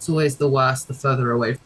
It's always the worst the further away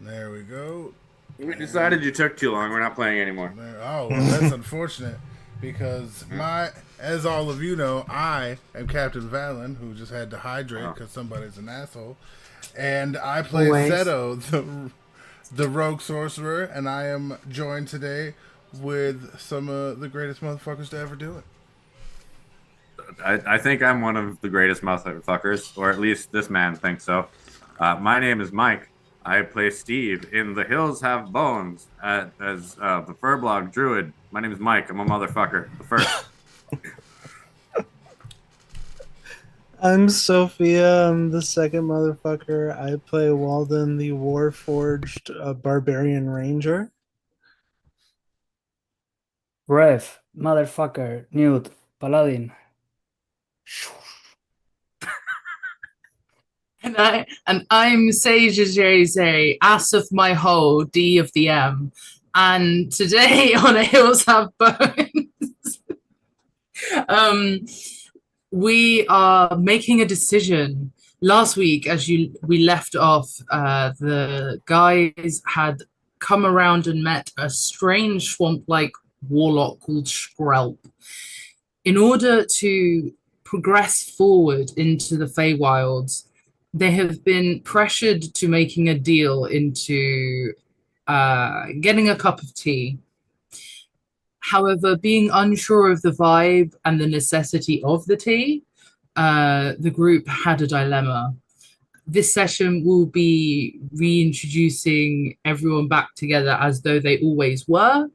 There we go. We And decided you took too long. We're not playing anymore. there, oh well, that's unfortunate because as all of you know, I am Captain Valen, who just had to hydrate Oh, because somebody's an asshole, and I play Always. Seto, the rogue sorcerer, and I am joined today with some of the greatest motherfuckers to ever do it. I think I'm one of the greatest motherfuckers, or at least this man thinks so. My name is Mike. I play Steve in The Hills Have Bones as the Furblog Druid. My name is Mike. I'm a motherfucker. The first. I'm Sophia. I'm the second motherfucker. I play Walden, the Warforged Barbarian Ranger. Rev, motherfucker, Newt, Paladin. And I'm Sage Jay, ass of my hoe, D of the M. And today on A Hills Have Bones, um, we are making a decision. Last week, as we left off, the guys had come around and met a strange swamp-like warlock called Skrelp. In order to progress forward into the Feywilds, they have been pressured to making a deal into getting a cup of tea. However, being unsure of the vibe and the necessity of the tea, the group had a dilemma. This session will be reintroducing everyone back together as though they always were,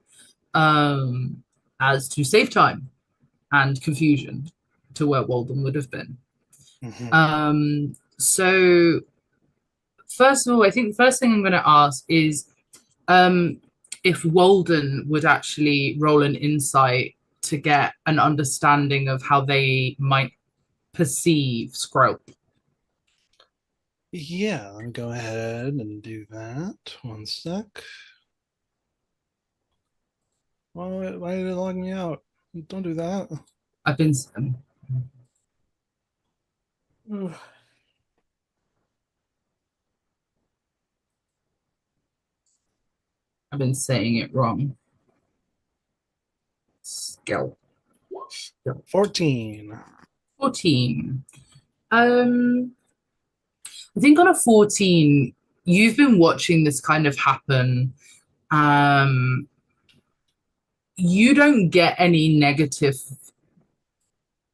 as to save time and confusion to where Walden would have been. So first of all, I think the first thing I'm going to ask is if Walden would actually roll an insight to get an understanding of how they might perceive Scrope. Yeah, let me go ahead and do that. One sec. Why did it log me out? Don't do that. I've been I've been saying it wrong. Skill. 14. 14. I think on a 14, you've been watching this kind of happen. Um, you don't get any negative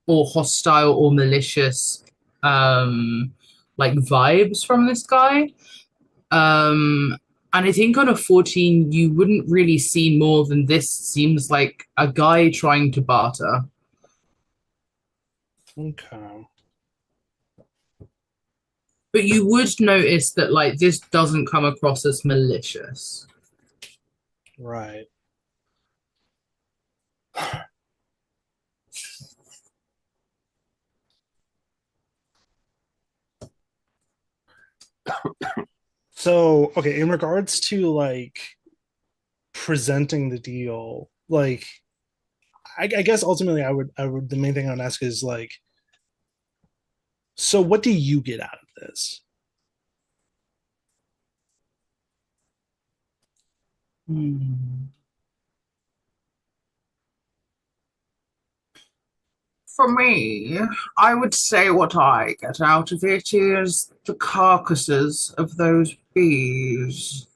or hostile or malicious like vibes from this guy. And I think on a 14, you wouldn't really see more than this seems like a guy trying to barter. Okay. But you would notice that like this doesn't come across as malicious. Right. So, okay, in regards to like presenting the deal, like I guess ultimately I would the main thing I would ask is like, so what do you get out of this? For me, I would say what I get out of it is the carcasses of those bees.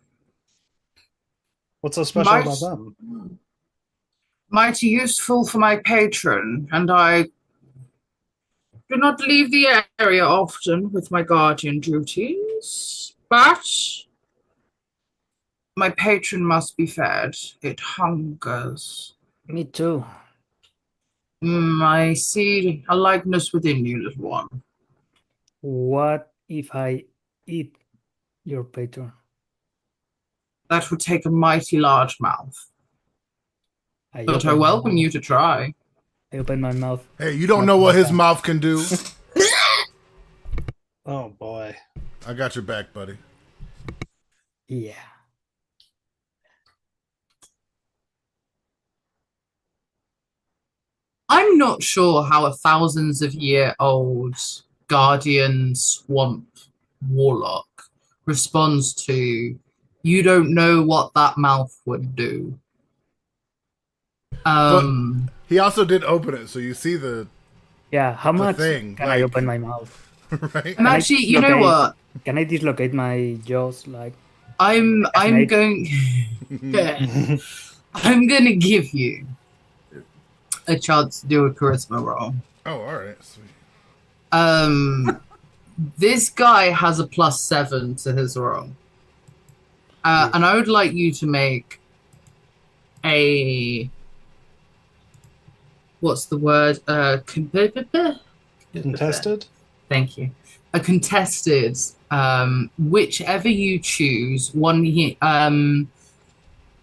What's so special about Might, them? mighty useful for my patron, and I do not leave the area often with my guardian duties, but my patron must be fed. It hungers. Me too. I see a likeness within you, little one. What if I eat your patron? That would take a mighty large mouth, I but I open my welcome mouth. you to try. I open my mouth. Hey, you don't Not know what like his that. mouth can do. Oh boy. I got your back, buddy. Yeah. I'm not sure how a thousands of year old guardian swamp warlock responds to you don't know what that mouth would do. He also did open it, so you see the Yeah, how much thing, can I like- open my mouth? right. I'm I actually, you know dislocate- what? Can I dislocate my jaws? Like, I'm Snake. going. I'm gonna give you a chance to do a charisma roll. Oh, all right, sweet. This guy has a +7 to his roll, and I would like you to make a what's the word? Contested. Thank you. A contested, whichever you choose. One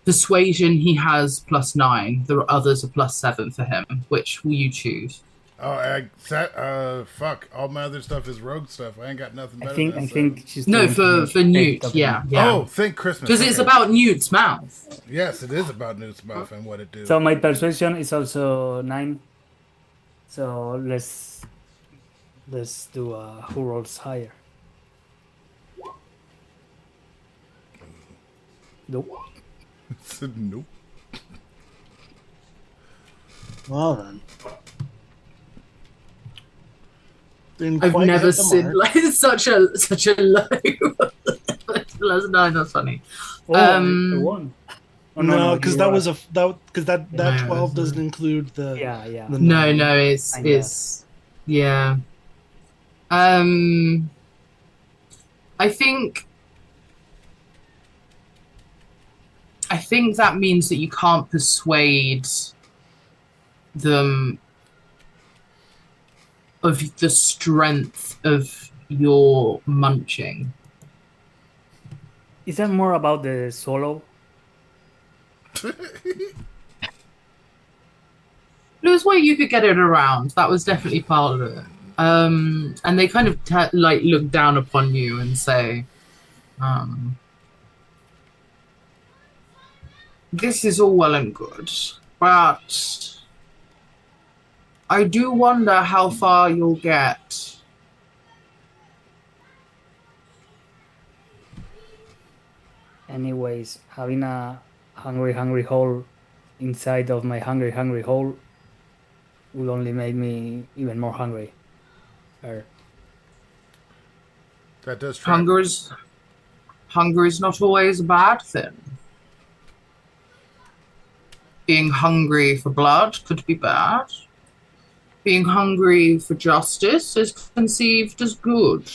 persuasion he has +9. The others are +7 for him. Which will you choose? Oh, fuck. All my other stuff is rogue stuff. I ain't got nothing better I than think she's No, doing for Newt. Yeah. Oh, think Christmas. Because it's about Newt's mouth. Yes, it is about Newt's mouth and what it do. So my persuasion is also 9. So let's do who rolls higher. Nope. Nope. Well then. Didn't I've quite never hit the seen mark. like such a low +9. That's funny. Oh, I won. Oh, No, because that you was are- that No, 12 doesn't include the yeah. the No, nine. no, I it's yeah. I think that means that you can't persuade them of the strength of your munching. Is that more about the solo? There was way you could get it around. That was definitely part of it. And they kind of like look down upon you and say, "This is all well and good, but I do wonder how far you'll get." Anyways, having a hungry hole inside of my hungry hole will only make me even more hungry. That does track. Hunger is not always a bad thing. Being hungry for blood could be bad. Being hungry for justice is conceived as good.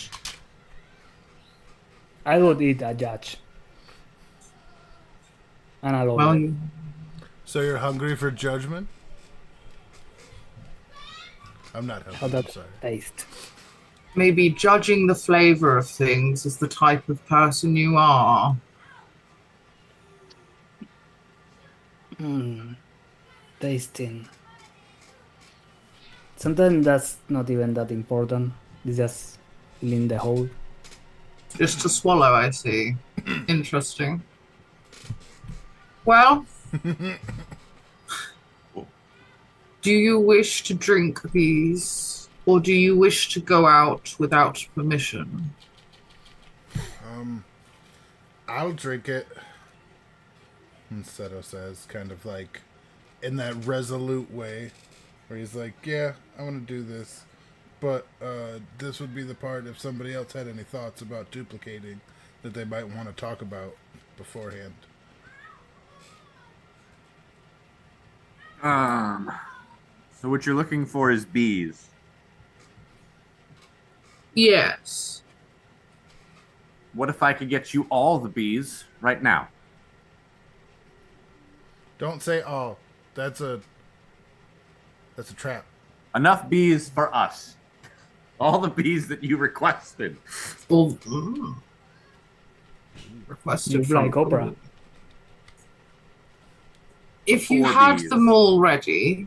I would eat a judge. And I love Well, it. So you're hungry for judgment? I'm not hungry. How I'm that sorry. taste? maybe judging the flavor of things is the type of person you are. Tasting. Sometimes that's not even that important. It's just filling the hole. Just to swallow, I see. Interesting. Well, do you wish to drink these, or do you wish to go out without permission? I'll drink it. And Seto says, kind of like in that resolute way, where he's like, yeah, I want to do this. But this would be the part if somebody else had any thoughts about duplicating that they might want to talk about beforehand. So what you're looking for is bees. Yes. What if I could get you all the bees right now? Don't say all. That's a trap. Enough bees for us. All the bees that you requested. Well, requested You from like Oprah. If you 4 had bees. them already,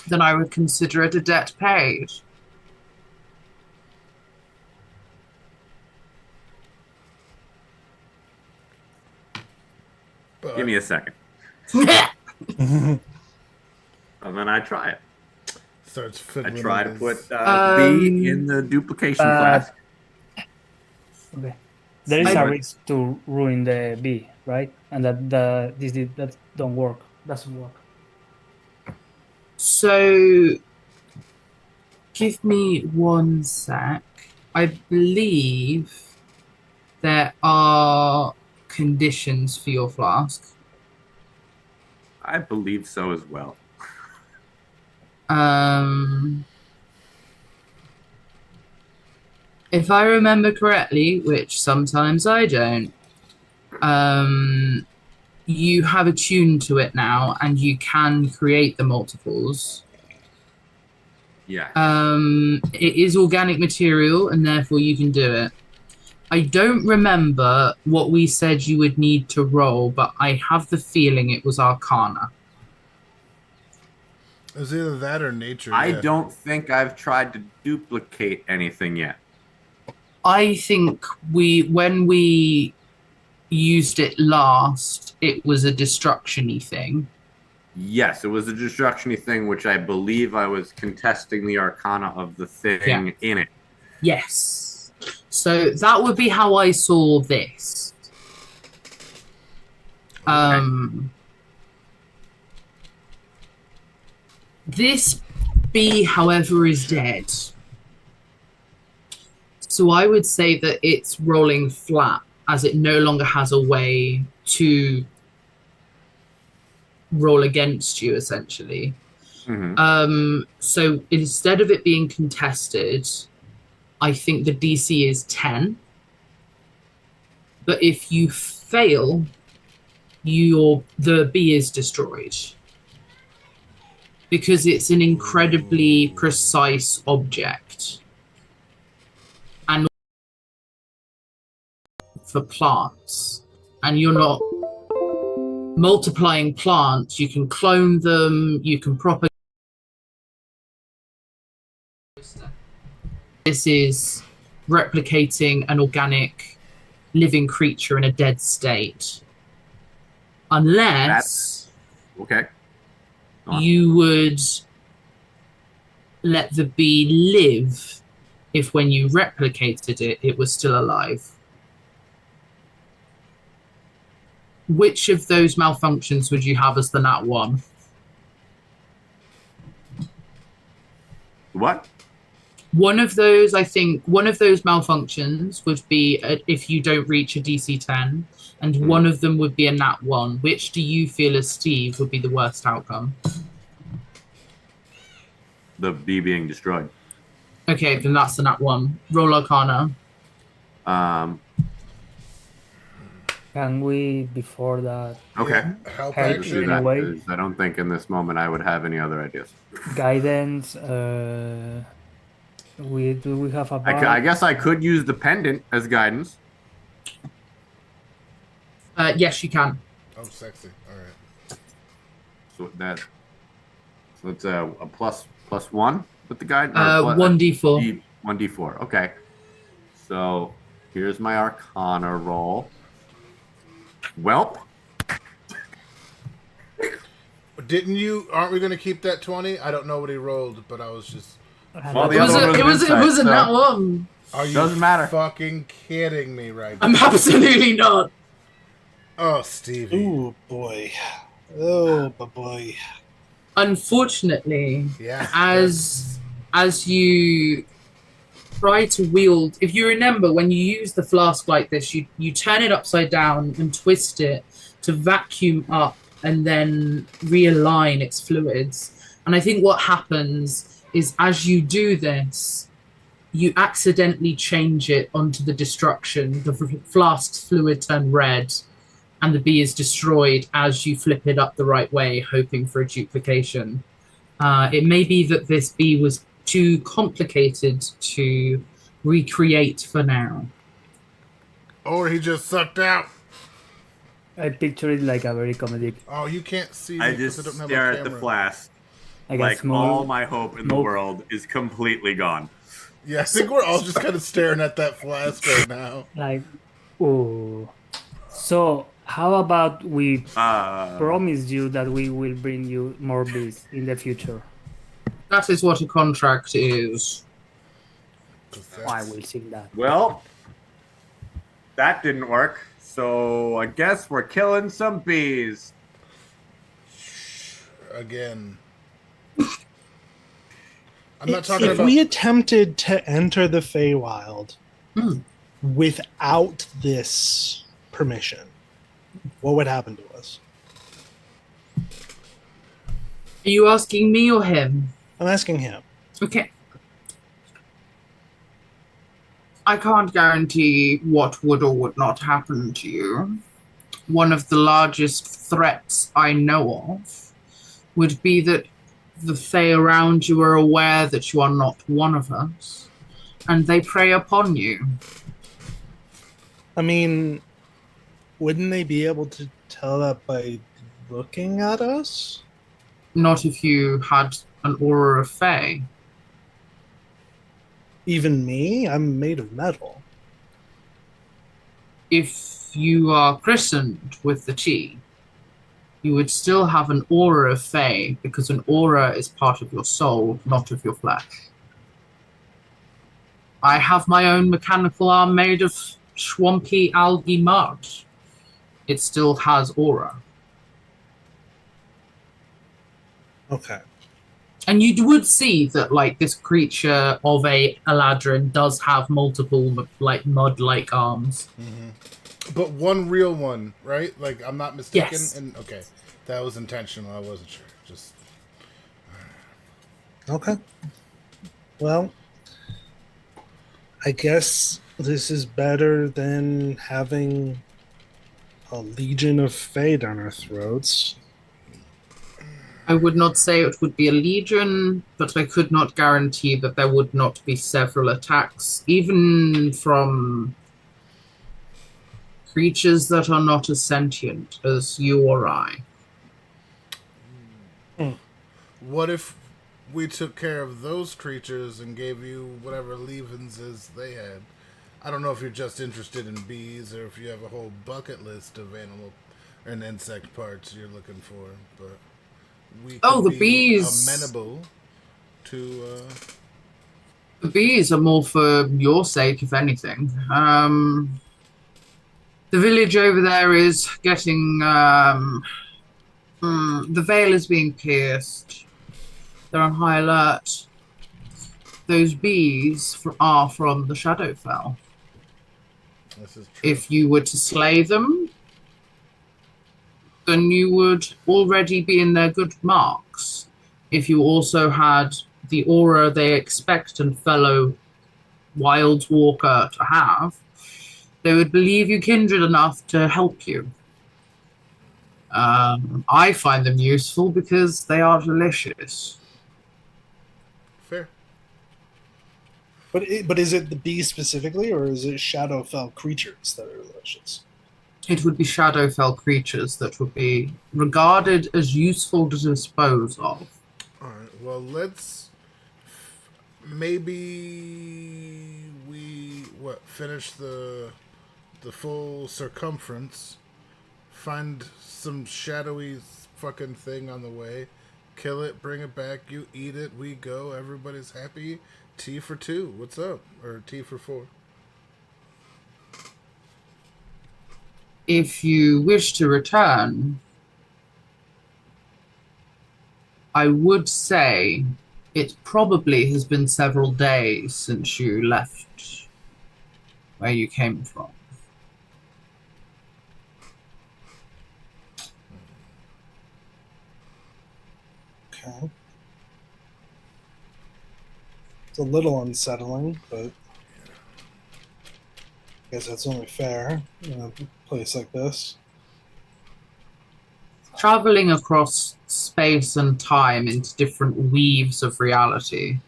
then I would consider it a debt paid. But Give me a second. And then I try it. starts I fiddling try to with put his- bee in the duplication flask. Okay. There is See a what- risk to ruin the bee, right? And that don't work. Doesn't work. So give me 1 sec. I believe there are conditions for your flask. I believe so as well. If I remember correctly, which sometimes I don't, you have attuned to it now and you can create the multiples. Yeah. It is organic material and therefore you can do it. I don't remember what we said you would need to roll, but I have the feeling it was Arcana. It was either that or nature. I yeah. don't think I've tried to duplicate anything yet. I think when we used it last, it was a destruction-y thing. Yes, it was a destruction-y thing, which I believe I was contesting the arcana of the thing in it. Yes. So that would be how I saw this. This bee, however, is dead. So I would say that it's rolling flat as it no longer has a way to roll against you, essentially. So instead of it being contested, I think the DC is 10. But if you fail, the bee is destroyed. Because it's an incredibly precise object. And for plants. And you're not multiplying plants, you can clone them, you can propagate. This is replicating an organic living creature in a dead state. Unless Okay. you would let the bee live if when you replicated it, it was still alive. Which of those malfunctions would you have as the nat 1? What? One of those malfunctions would be if you don't reach a DC 10, and one of them would be a nat 1. Which do you feel as Steve would be the worst outcome? The bee being destroyed. Okay, then that's the nat 1. Roll Arcana. Can we, before that, Okay. Help Help Let's do in that, a way. 'cause I don't think in this moment I would have any other ideas. guidance? Do we have a bar? I guess I could use the pendant as guidance. Yes, you can. Oh, sexy. All right. So it's a plus 1 with the guide. 1d4. 1d4. Okay. So here's my Arcana roll. Welp. Aren't we going to keep that 20? I don't know what he rolled, but I was just... Well, the It other one was was insight, a so- nat 1. Are you Doesn't matter. fucking kidding me right now? I'm absolutely not. Oh, Stevie. Oh boy. Oh boy. Unfortunately, Yeah. as you try to wield, if you remember when you use the flask like this, you turn it upside down and twist it to vacuum up and then realign its fluids. And I think what happens is as you do this, you accidentally change it onto the destruction. The flask's fluid turn red and the bee is destroyed as you flip it up the right way, hoping for a duplication. It may be that this bee was too complicated to recreate for now. Or he just sucked out. I picture it like a very comedic, Oh, you can't see me I 'cause just don't have stare a at the camera. flask. like a Like small. all my hope in the smoke. world is completely gone. Yeah, I think we're all just kind of staring at that flask right now. Like, oh. So how about we promise you that we will bring you more bees in the future? That is what a contract is. I will sing that. Well, That didn't work. So I guess we're killing some bees. Again. I'm not talking If about. we attempted to enter the Feywild Hmm. without this permission, what would happen to us? Are you asking me or him? I'm asking him. Okay. I can't guarantee what would or would not happen to you. One of the largest threats I know of would be that the Fae around you are aware that you are not one of us, and they prey upon you. I mean, wouldn't they be able to tell that by looking at us? Not if you had an aura of Fae. Even me? I'm made of metal. If you are christened with the tea, you would still have an aura of Fae, because an aura is part of your soul, not of your flesh. I have my own mechanical arm made of swampy algae mud. It still has aura. Okay. And you would see that, like, this creature of a Eladrin does have multiple, like, mud-like arms. But one real one, right? Like, I'm not mistaken. Yes. And okay, that was intentional. I wasn't sure. Just Okay. Well, I guess this is better than having a legion of Fae down our throats. I would not say it would be a legion, but I could not guarantee that there would not be several attacks, even from creatures that are not as sentient as you or I. what if we took care of those creatures and gave you whatever leavenses they had? I don't know if you're just interested in bees or if you have a whole bucket list of animal and insect parts you're looking for, but we could The be bees. amenable to. The bees are more for your sake, if anything. The village over there is getting. The veil is being pierced. They're on high alert. Those bees are from the Shadowfell. This is true. If you were to slay them, then you would already be in their good marks. If you also had the aura they expect a fellow wild walker to have, they would believe you kindred enough to help you. I find them useful because they are delicious. Fair. But is it the bees specifically, or is it Shadowfell creatures that are delicious? It would be Shadowfell creatures that would be regarded as useful to dispose of. Alright, well, let's maybe we finish the full circumference, find some shadowy fucking thing on the way, kill it, bring it back, you eat it, we go, everybody's happy. T for 2, what's up? Or T for 4. If you wish to return, I would say it probably has been several days since you left where you came from. Okay. It's a little unsettling, but I guess that's only fair in a place like this. Traveling across space and time into different weaves of reality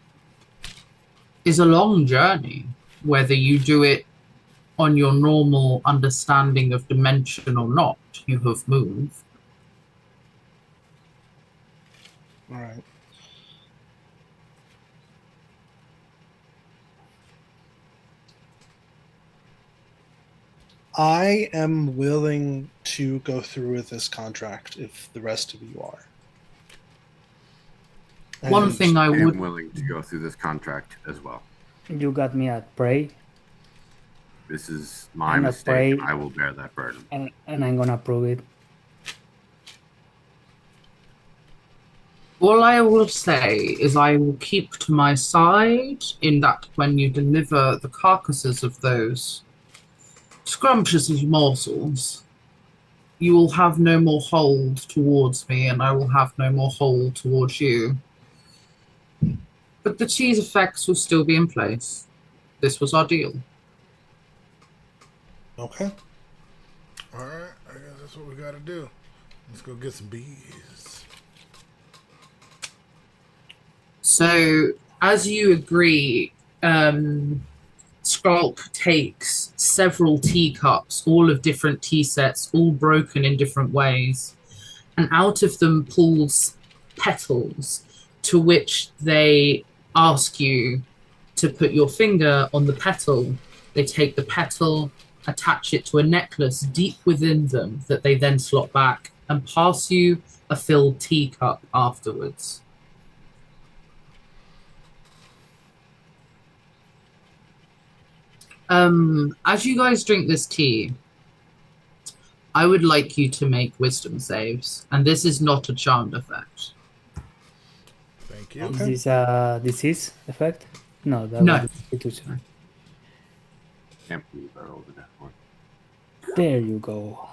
is a long journey, whether you do it on your normal understanding of dimension or not. You have moved. All right. I am willing to go through with this contract if the rest of you are. One thing I would... I'm willing to go through this contract as well. You got me at prey. This is my I'm mistake. afraid- I will bear that burden. and I'm gonna prove it. All I will say is I will keep to my side in that when you deliver the carcasses of those scrumptious morsels, you will have no more hold towards me, and I will have no more hold towards you. But the cheese effects will still be in place. This was our deal. Okay. All right, I guess that's what we got to do. Let's go get some bees. So, as you agree, Skulk takes several teacups, all of different tea sets, all broken in different ways, and out of them pulls petals, to which they ask you to put your finger on the petal. They take the petal, attach it to a necklace deep within them that they then slot back and pass you a filled teacup afterwards. As you guys drink this tea, I would like you to make wisdom saves, and this is not a charmed effect. Thank you. Is this a disease effect? No, that No. was constitution. Can't believe I rolled that one. There you go.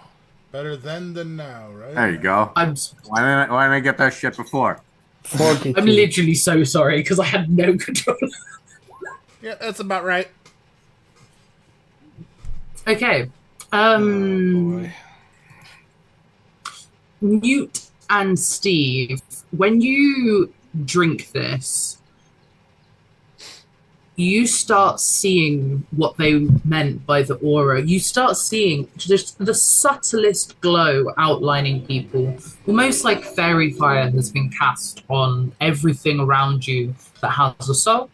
Better then than now, right? There you go. I'm Why didn't I get that shit before? 42. I'm literally so sorry because I had no control. Yeah, that's about right. Okay. Oh, boy. Newt and Steve, when you drink this, you start seeing what they meant by the aura. You start seeing just the subtlest glow outlining people, almost like fairy fire has been cast on everything around you that has a soul.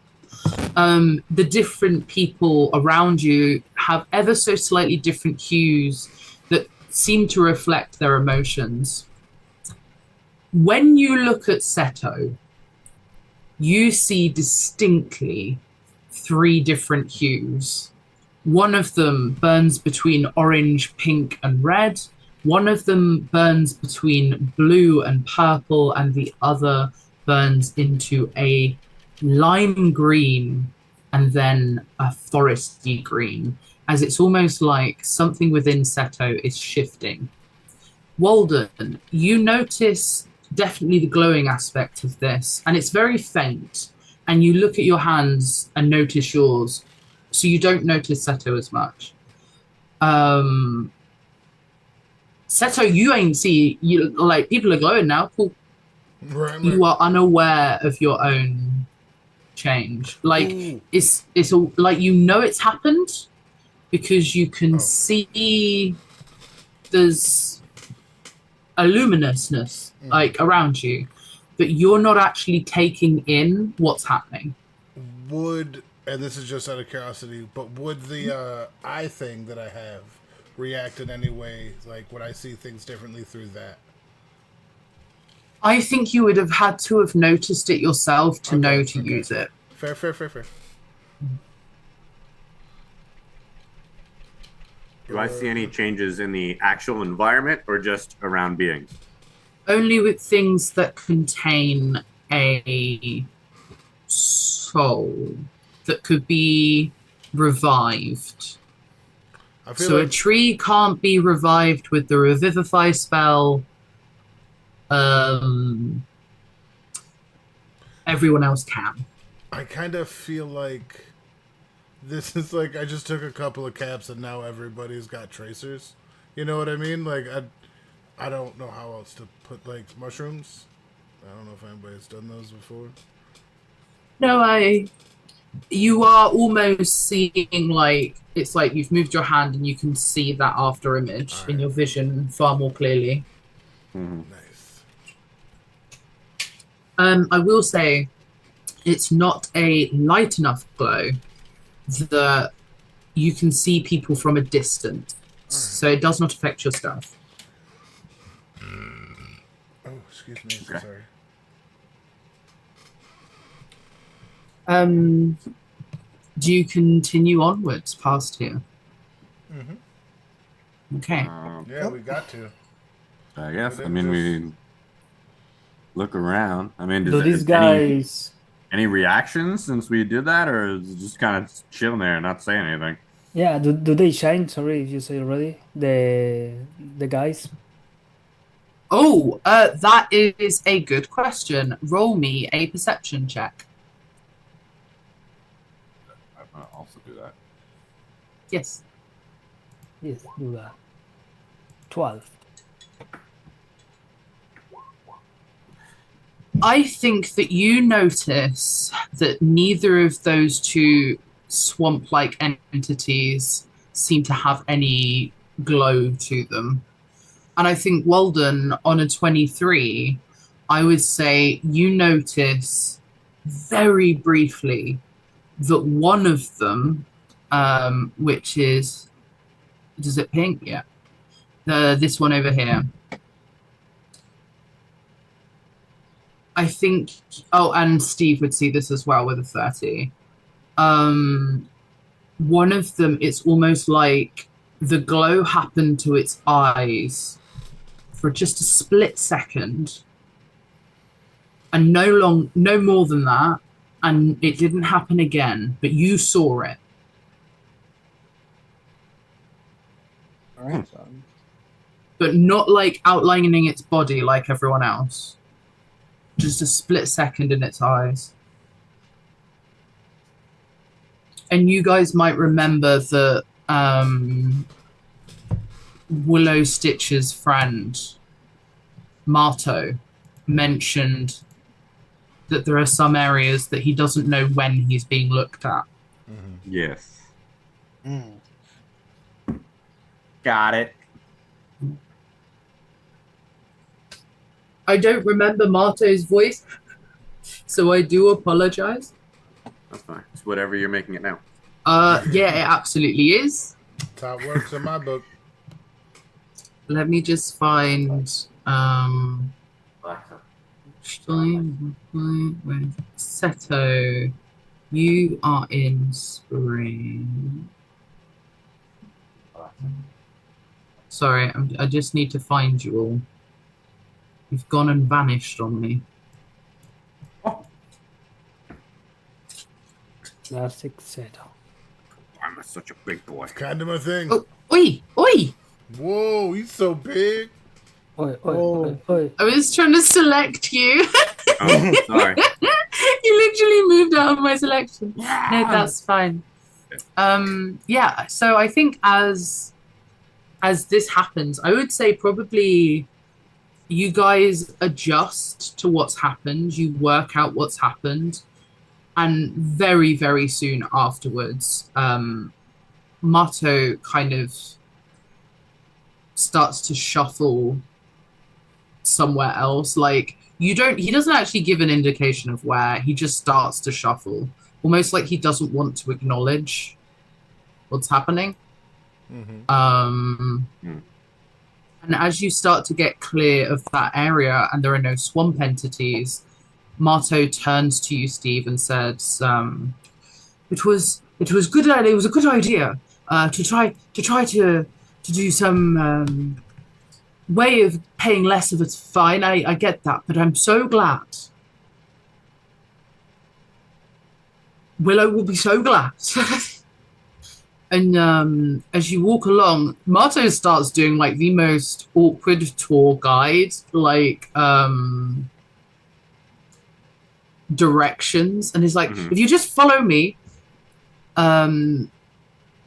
The different people around you have ever so slightly different hues that seem to reflect their emotions. When you look at Seto, you see distinctly 3 different hues. One of them burns between orange, pink, and red. One of them burns between blue and purple, and the other burns into a lime green and then a foresty green, as it's almost like something within Seto is shifting. Walden, you notice definitely the glowing aspect of this, and it's very faint. And you look at your hands and notice yours, so you don't notice Seto as much. Seto, you ain't see you like people are glowing now. Cool. Right. You are unaware of your own change. Like Ooh. it's all like you know it's happened because you can see there's a luminousness like around you, but you're not actually taking in what's happening. Would, and this is just out of curiosity, but would the eye thing that I have react in any way? Like, would I see things differently through that? I think you would have had to have noticed it yourself to know to use it. Fair. Do I see any changes in the actual environment or just around beings? Only with things that contain a soul that could be revived. I feel So like a tree can't be revived with the revivify spell. Everyone else can. I kind of feel like this is like I just took a couple of caps and now everybody's got tracers. You know what I mean? Like I don't know how else to put like mushrooms. I don't know if anybody's done those before. No, you are almost seeing like it's like you've moved your hand and you can see that after image in your vision far more clearly. Nice. I will say it's not a light enough glow that you can see people from a distance. So it does not affect your stuff. Oh, excuse me. Okay. Sorry. Do you continue onwards past here? Okay. Yeah, we got to. I guess. We I mean, didn't we look around. I mean, Do these any guys? reactions since we did that, or is it just kind of chilling there and not saying anything? Yeah. Do they shine? Sorry if you say already. The guys. Oh, that is a good question. Roll me a perception check. I'm gonna also do that. Yes. Yes. Do that. 12. I think that you notice that neither of those two swamp-like entities seem to have any glow to them. And I think Walden, on a 23, I would say you notice very briefly that one of them, which is it pink? Yeah. This one over here. I think, oh, and Steve would see this as well with a 30. One of them, it's almost like the glow happened to its eyes for just a split second, and no more than that, and it didn't happen again, but you saw it. All right. But not like outlining its body like everyone else. Just a split second in its eyes. And you guys might remember that Willow Stitch's friend, Marto, mentioned that there are some areas that he doesn't know when he's being looked at. Yes. Got it. I don't remember Marto's voice, so I do apologize. That's fine. It's whatever you're making it now. Yeah, it absolutely is. Top works in my book. Let me just find Seto. You are in spring. Sorry, I just need to find you all. You've gone and vanished on me. Classic setup. I'm such a big boy. Kind of my thing. Oh, oi, oi! Whoa, he's so big. Oi, oi, oi, oi. I was trying to select you. Oh, sorry. You literally moved out of my selection. No, that's fine. Yeah, so I think as this happens, I would say probably you guys adjust to what's happened, you work out what's happened, and very, very soon afterwards, Mato kind of starts to shuffle somewhere else. Like, he doesn't actually give an indication of where, he just starts to shuffle, almost like he doesn't want to acknowledge what's happening. And as you start to get clear of that area and there are no swamp entities, Marto turns to you, Steve, and says, "It was good. It was a good idea to try to do some way of paying less of its fine. I get that, but I'm so glad. Willow will be so glad." And as you walk along, Marto starts doing like the most awkward tour guide, like directions, and he's like, "If you just follow me,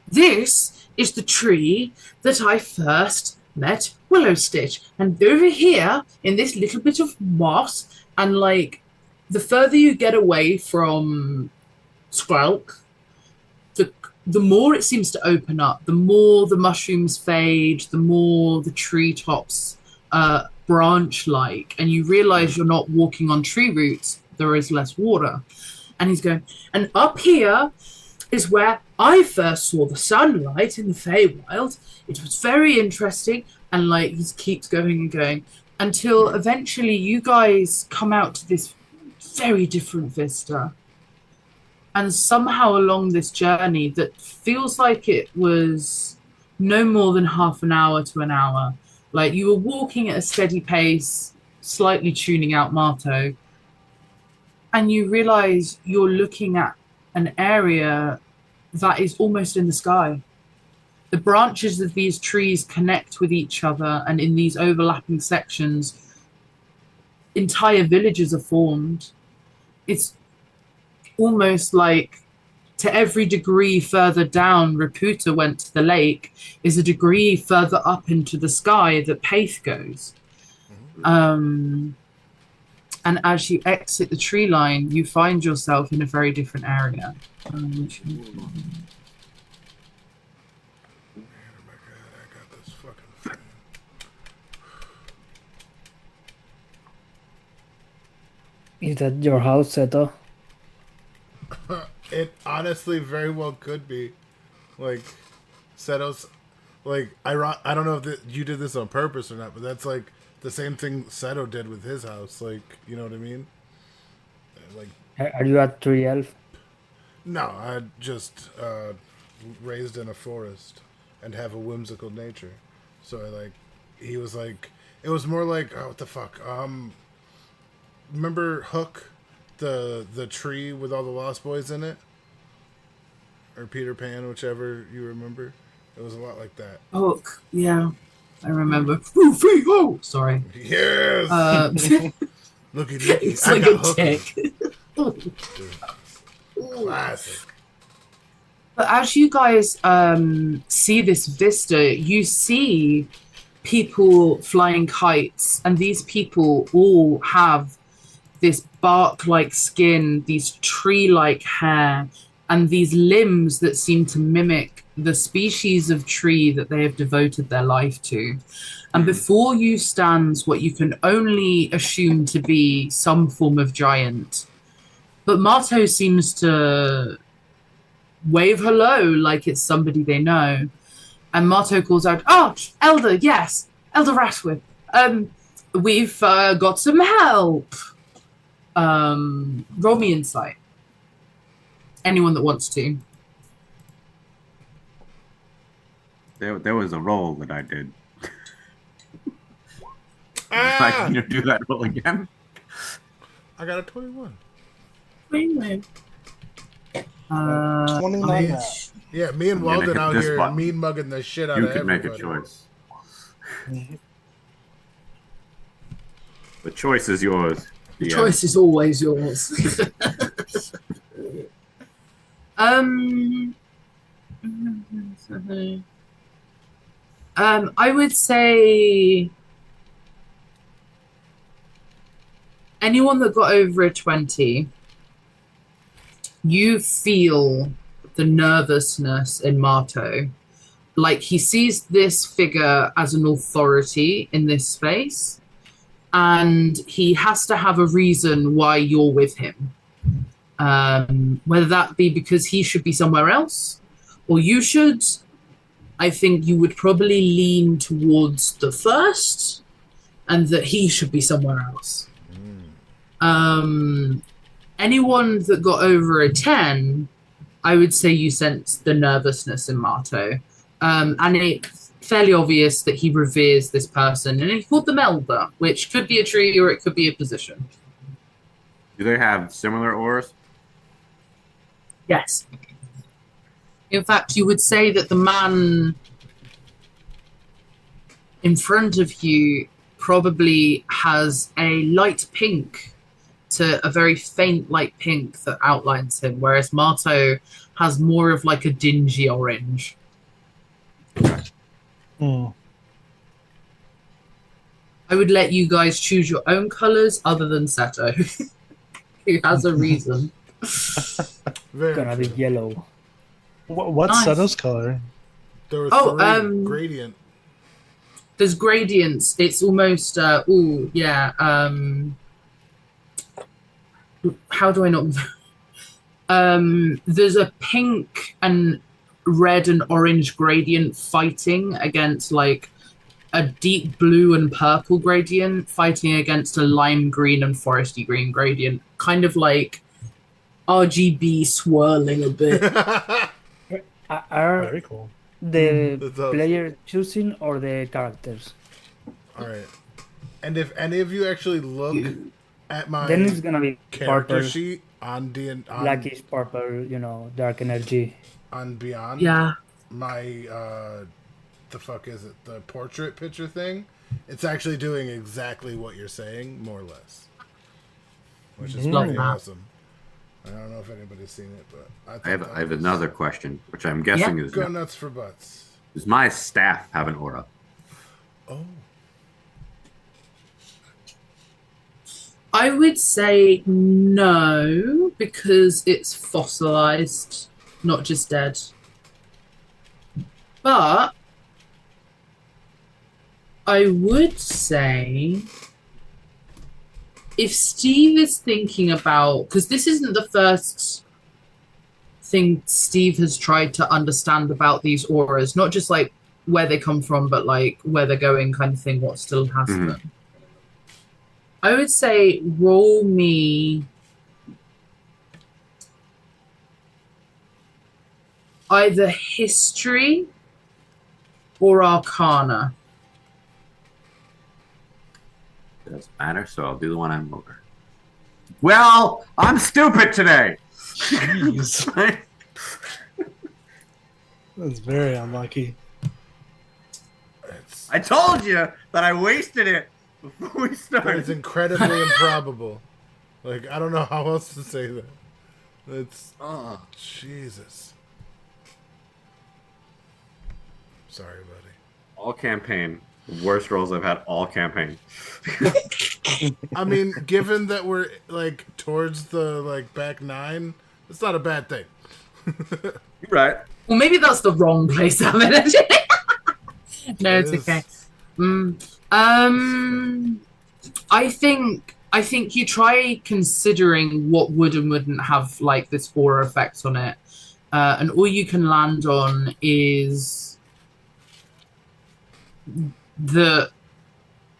this is the tree that I first met Willow Stitch, and over here in this little bit of moss, and like the further you get away from Squelk, the more it seems to open up, the more the mushrooms fade, the more the treetops branch-like, and you realize you're not walking on tree roots, there is less water." And he's going, "And up here is where I first saw the sunlight in the Feywild. It was very interesting." And like he keeps going and going until eventually you guys come out to this very different vista. And somehow along this journey that feels like it was no more than half an hour to an hour. Like you were walking at a steady pace, slightly tuning out Marto, and you realize you're looking at an area that is almost in the sky. The branches of these trees connect with each other, and in these overlapping sections, entire villages are formed. It's almost like to every degree further down Raputa went to the lake is a degree further up into the sky that Paith goes. And as you exit the tree line, you find yourself in a very different area. Oh my god, I got this fucking thing. Is that your house, Seto? It honestly very well could be. Like, Seto's, like, I don't know if you did this on purpose or not, but that's like the same thing Seto did with his house. Like, you know what I mean? Like, Are you a tree elf? no, I just raised in a forest and have a whimsical nature. So he was like, it was more like, oh, what the fuck? Remember Hook, the tree with all the Lost Boys in it, or Peter Pan, whichever you remember. It was a lot like that. Oh, yeah, I remember. Oh, sorry. Yes. Looky, It's I like got a Hook. tick. Classic. But as you guys see this vista, you see people flying kites, and these people all have this bark-like skin, these tree-like hair, and these limbs that seem to mimic the species of tree that they have devoted their life to. And before you stands what you can only assume to be some form of giant. But Marto seems to wave hello like it's somebody they know. And Marto calls out, "Oh, Elder, yes, Elder Ratwin. We've got some help. Roll me insight. Anyone that wants to." There was a roll that I did. Can you do that roll again? I got a 21. 29. 29. Yeah, me and I'm gonna Walden hit out this here button. mean mugging the shit out You of can make everybody. a choice. The choice is yours. The choice is always yours. I would say anyone that got over a 20, you feel the nervousness in Marto. Like he sees this figure as an authority in this space, and he has to have a reason why you're with him. Whether that be because he should be somewhere else or you should. I think you would probably lean towards the first, and that he should be somewhere else. Anyone that got over a 10, I would say you sense the nervousness in Marto. And it's fairly obvious that he reveres this person, and he called them Elder, which could be a tree or it could be a position. Do they have similar ores? Yes. In fact, you would say that the man in front of you probably has a light pink to a very faint light pink that outlines him, whereas Marto has more of like a dingy orange. Hmm. I would let you guys choose your own colors other than Seto, who has a reason. Very Gonna be true. yellow. What's Nice. Seto's color? There were Oh, three gradient. There's gradients. It's almost how do I not? There's a pink and red and orange gradient fighting against like a deep blue and purple gradient fighting against a lime green and foresty green gradient, kind of like RGB swirling a bit. Are Very cool. The That's awesome. player choosing or the characters? All right. And if any of you actually look at my Then it's gonna be character purple, sheet on blackish purple, dark energy. on Beyond, Yeah. my the fuck is it? The portrait picture thing. It's actually doing exactly what you're saying, more or less, which is Love pretty that. awesome. I don't know if anybody's seen it, but I have another question, which I'm guessing is Go nuts for butts. does my staff have an aura? Oh, I would say no, because it's fossilized, not just dead. But I would say if Steve is thinking about, because this isn't the first thing Steve has tried to understand about these auras, not just like where they come from, but like where they're going kind of thing, what still has them. I would say roll me either history or arcana. It doesn't matter, so I'll do the one I'm over. Well, I'm stupid today. Jeez. That's very unlucky. I told you that I wasted it before we That started. is incredibly improbable. Like, I don't know how else to say that. It's Jesus. Sorry, buddy. All campaign. The worst rolls I've had all campaign. I mean, given that we're like towards the back nine, it's not a bad thing. You're right. Well, maybe that's the wrong place to have energy. No, it's okay. I think you try considering what would and wouldn't have like this aura effect on it, and all you can land on is that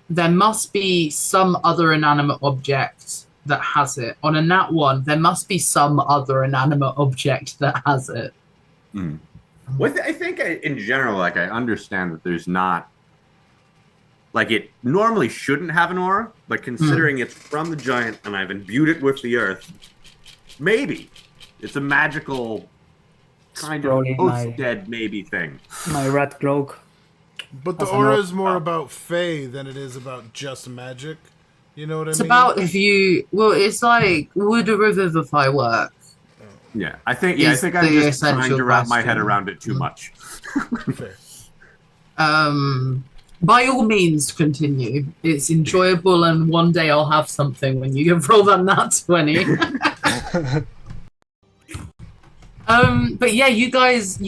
there must be some other inanimate object that has it. On a nat one, there must be some other inanimate object that has it. Well, I think in general, I understand that there's not, it normally shouldn't have an aura, but considering it's from the giant and I've imbued it with the earth, maybe it's a magical kind of post-dead maybe thing. My rat cloak. But the aura is more about Fey than it is about just magic. You know what I mean? It's about it's like, would a revivify work? Yeah, I think I'm just trying to wrap my head around it too much. Fair. By all means, continue. It's enjoyable, and one day I'll have something when you roll that nat 20. But yeah, you guys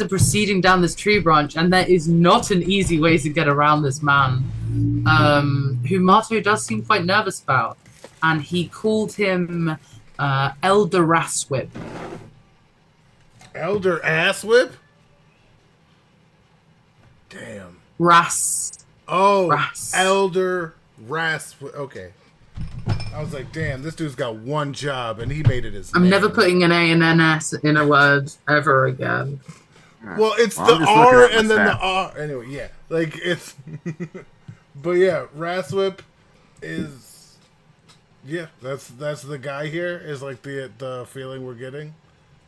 are proceeding down this tree branch, and there is not an easy way to get around this man, who Mato does seem quite nervous about, and he called him Elder Raswhip. Elder Asswhip? Damn. Ras. Elder Raswhip. Okay. I was like, damn, this dude's got one job, and he made it his I'm name. never putting an A and an S in a word ever again. Well, it's the R and then the R. Anyway, yeah. It's... But yeah, Raswhip is... Yeah, that's the guy here, is the feeling we're getting.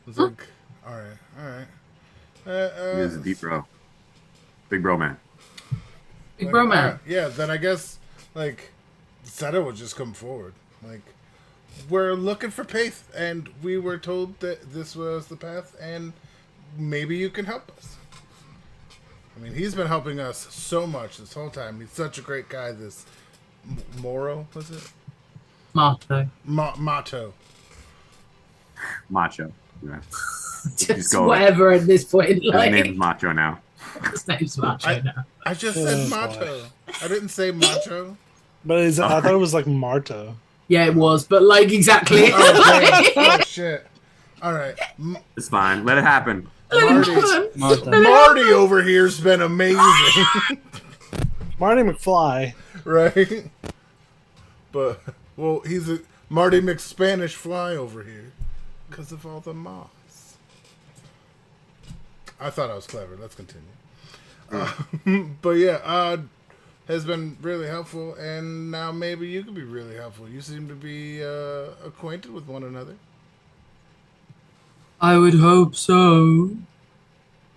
It's like, alright. He's a deep bro. Big bro man. Big bro man. Yeah, then I guess, Shadow would just come forward. We're looking for Paith, and we were told that this was the path, and maybe you can help us. I mean, he's been helping us so much this whole time. He's such a great guy, this Moro, was it? Mato. Mato. Macho. Yeah. Just whatever at this point. His name's Macho now. His name's Macho now. I just said Mato. I didn't say Macho. But I thought it was Marto. Yeah, it was, but exactly. Oh, shit. All right. It's fine. Let it happen. Marty over here's been amazing. Marty McFly. Right? But, he's a Marty McSpanish fly over here. Because of all the moss. I thought I was clever. Let's continue. But yeah, has been really helpful, and now maybe you could be really helpful. You seem to be acquainted with one another. I would hope so.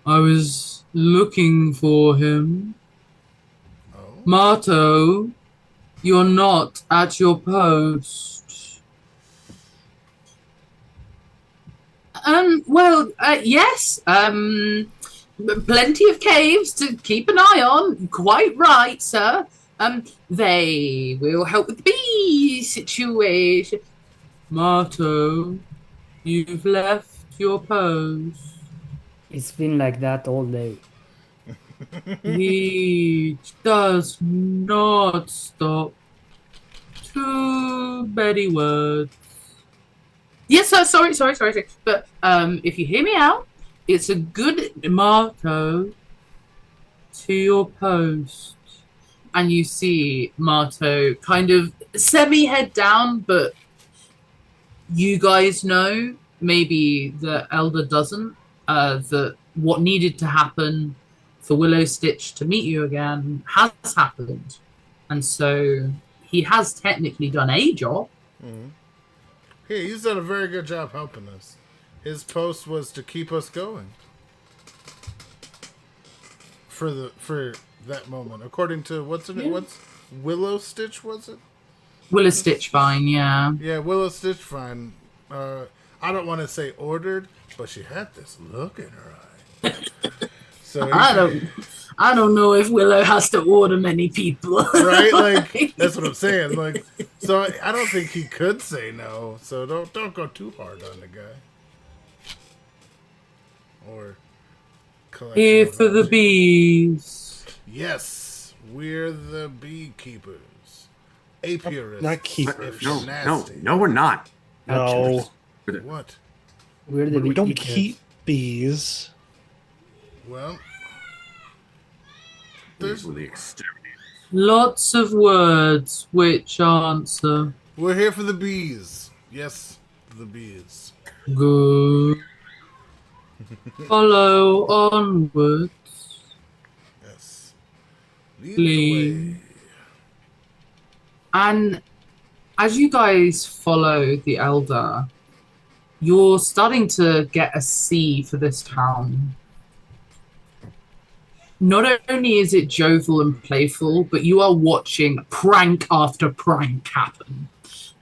I was looking for him. Oh, Marto, you're not at your post. Yes. Plenty of caves to keep an eye on. Quite right, sir. They will help with the bee situation. Marto, you've left your post. It's been like that all day. He does not stop. Too many words. Yes, sir. Sorry. But if you hear me out, it's a good motto to your post. And you see Marto kind of semi-head down, but you guys know, maybe the Elder doesn't, that what needed to happen for Willow Stitch to meet you again has happened. And so he has technically done a job. mm-hmm. He's done a very good job helping us. His post was to keep us going. For that moment, according to what's Willow Stitch, was it? Willow Stitch fine, yeah. Yeah, Willow Stitch fine. I don't want to say ordered, but she had this look in her eye. So I don't know if Willow has to order many people. Right? Like, that's what I'm saying. Like, so I don't think he could say no. So don't go too hard on the guy. Or here for the bees. Yes, we're the beekeepers. Apiarists. Not keepers. No, we're not. No. What? We don't keep bees. Well, These were the exterminators. Lots of words. Which answer? We're here for the bees. Yes, the bees. Good. Follow onwards. Yes. Lead Please. the way. And as you guys follow the Elder, you're starting to get a see for this town. Not only is it jovial and playful, but you are watching prank after prank happen.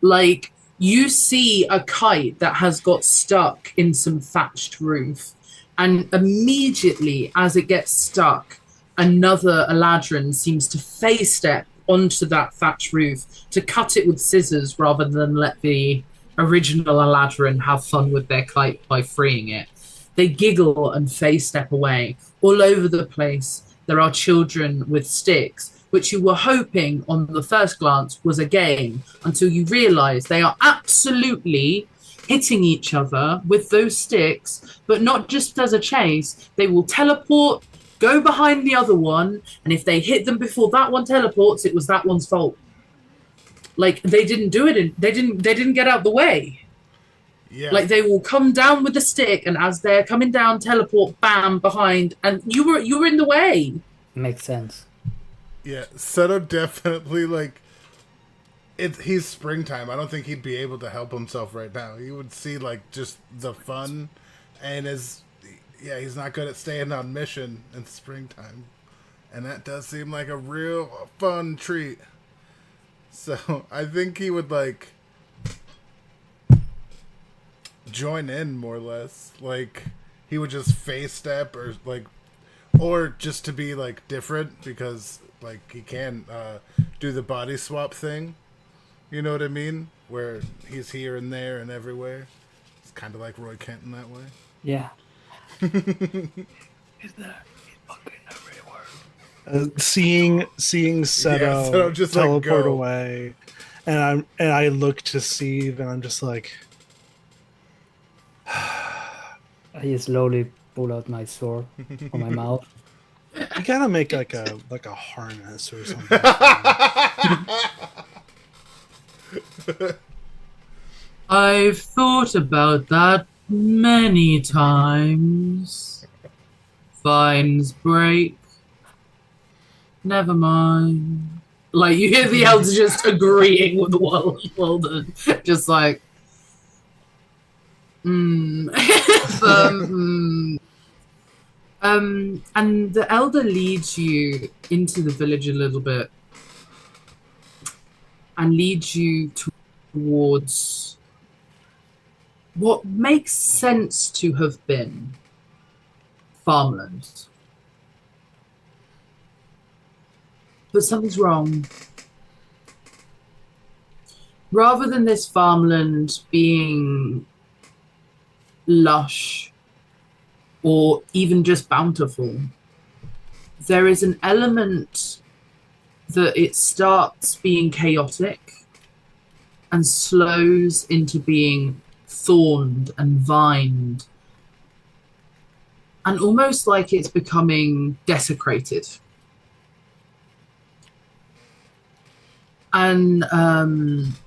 Like, you see a kite that has got stuck in some thatched roof, and immediately as it gets stuck, another Eladrin seems to face step onto that thatched roof to cut it with scissors rather than let the original Eladrin have fun with their kite by freeing it. They giggle and face step away. All over the place, there are children with sticks, which you were hoping on the first glance was a game, until you realize they are absolutely hitting each other with those sticks, but not just as a chase. They will teleport, go behind the other one, and if they hit them before that one teleports, it was that one's fault. Like, they didn't do it, they didn't get out the way. Yeah. Like, they will come down with the stick, and as they're coming down, teleport, bam, behind, and you were in the way. Makes sense. Yeah, Seto definitely, like, he's springtime. I don't think he'd be able to help himself right now. He would see, like, just the fun, and he's not good at staying on mission in springtime. And that does seem like a real fun treat. So, I think he would, like, join in, more or less. Like, he would just face step, or just to be, like, different, because, like, he can do the body swap thing. You know what I mean? Where he's here and there and everywhere. It's kind of like Roy Kent in that way. Yeah. Is that fucking everywhere? Seeing Seto, Seto just, teleport like, go away, and I look to Steve, and I'm just like, I slowly pull out my sword from my mouth. you gotta make like a harness or something. I've thought about that many times. Vines break. Never mind. Like, you hear the elder just agreeing with Walden. Just like, And the elder leads you into the village a little bit and leads you towards what makes sense to have been farmland. But something's wrong. Rather than this farmland being lush or even just bountiful, there is an element that it starts being chaotic and slows into being thorned and vined, and almost like it's becoming desecrated. And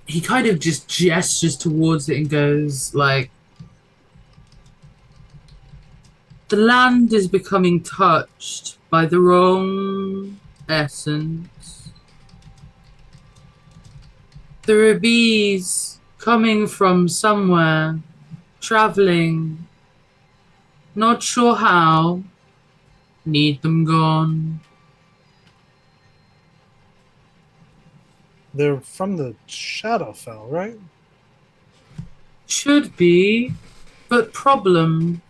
he kind of just gestures towards it and goes like, the land is becoming touched by the wrong essence. There are bees coming from somewhere, traveling, not sure how, need them gone. They're from the Shadowfell, right? Should be, but problem.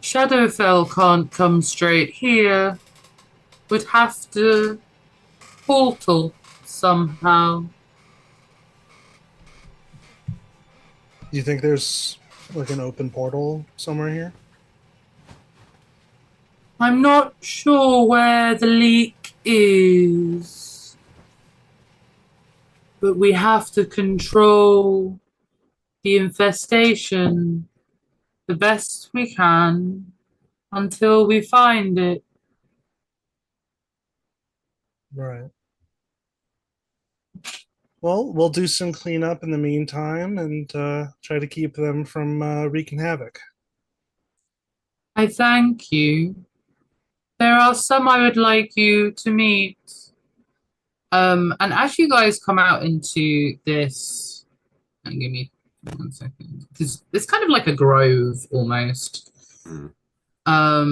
Shadowfell can't come straight here. Would have to portal somehow. Do you think there's like an open portal somewhere here? I'm not sure where the leak is, but we have to control the infestation the best we can until we find it. Right. Well, we'll do some cleanup in the meantime and try to keep them from wreaking havoc. I thank you. There are some I would like you to meet. And as you guys come out into this, and give me 1 second, because it's kind of like a grove almost. I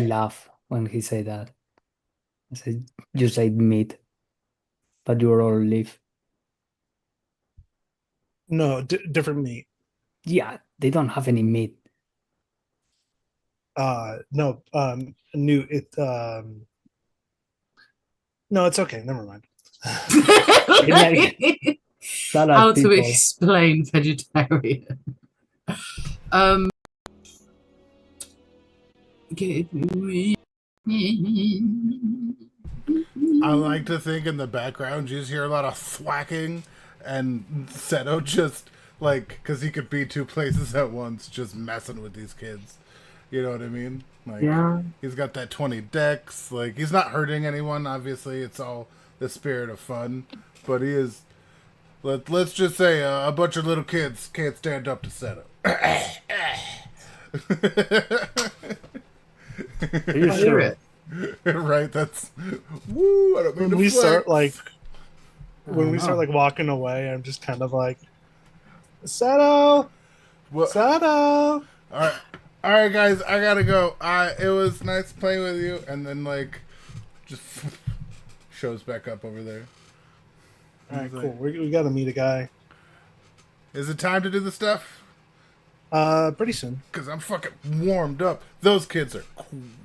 laugh when he say that. I said, you said meat, but you're all leaf. No, different meat. Yeah, they don't have any meat. No, new it. No, it's okay. Never mind. How to explain vegetarian? I like to think in the background you just hear a lot of thwacking, and Seto just like, because he could be two places at once, just messing with these kids. You know what I mean? Like, yeah. He's got that 20 dex. Like, he's not hurting anyone. Obviously, it's all the spirit of fun. But he is. Let's just say a bunch of little kids can't stand up to Seto. Are you sure? Right? That's. Woo! I don't mean When we flex. start like. When we start like walking away, I'm just kind of like, Seto, Seto. All right, guys, I gotta go. It was nice playing with you, and then like, just shows back up over there. All right, cool. We gotta meet a guy. Is it time to do the stuff? Pretty soon. Cause I'm fucking warmed up. Those kids are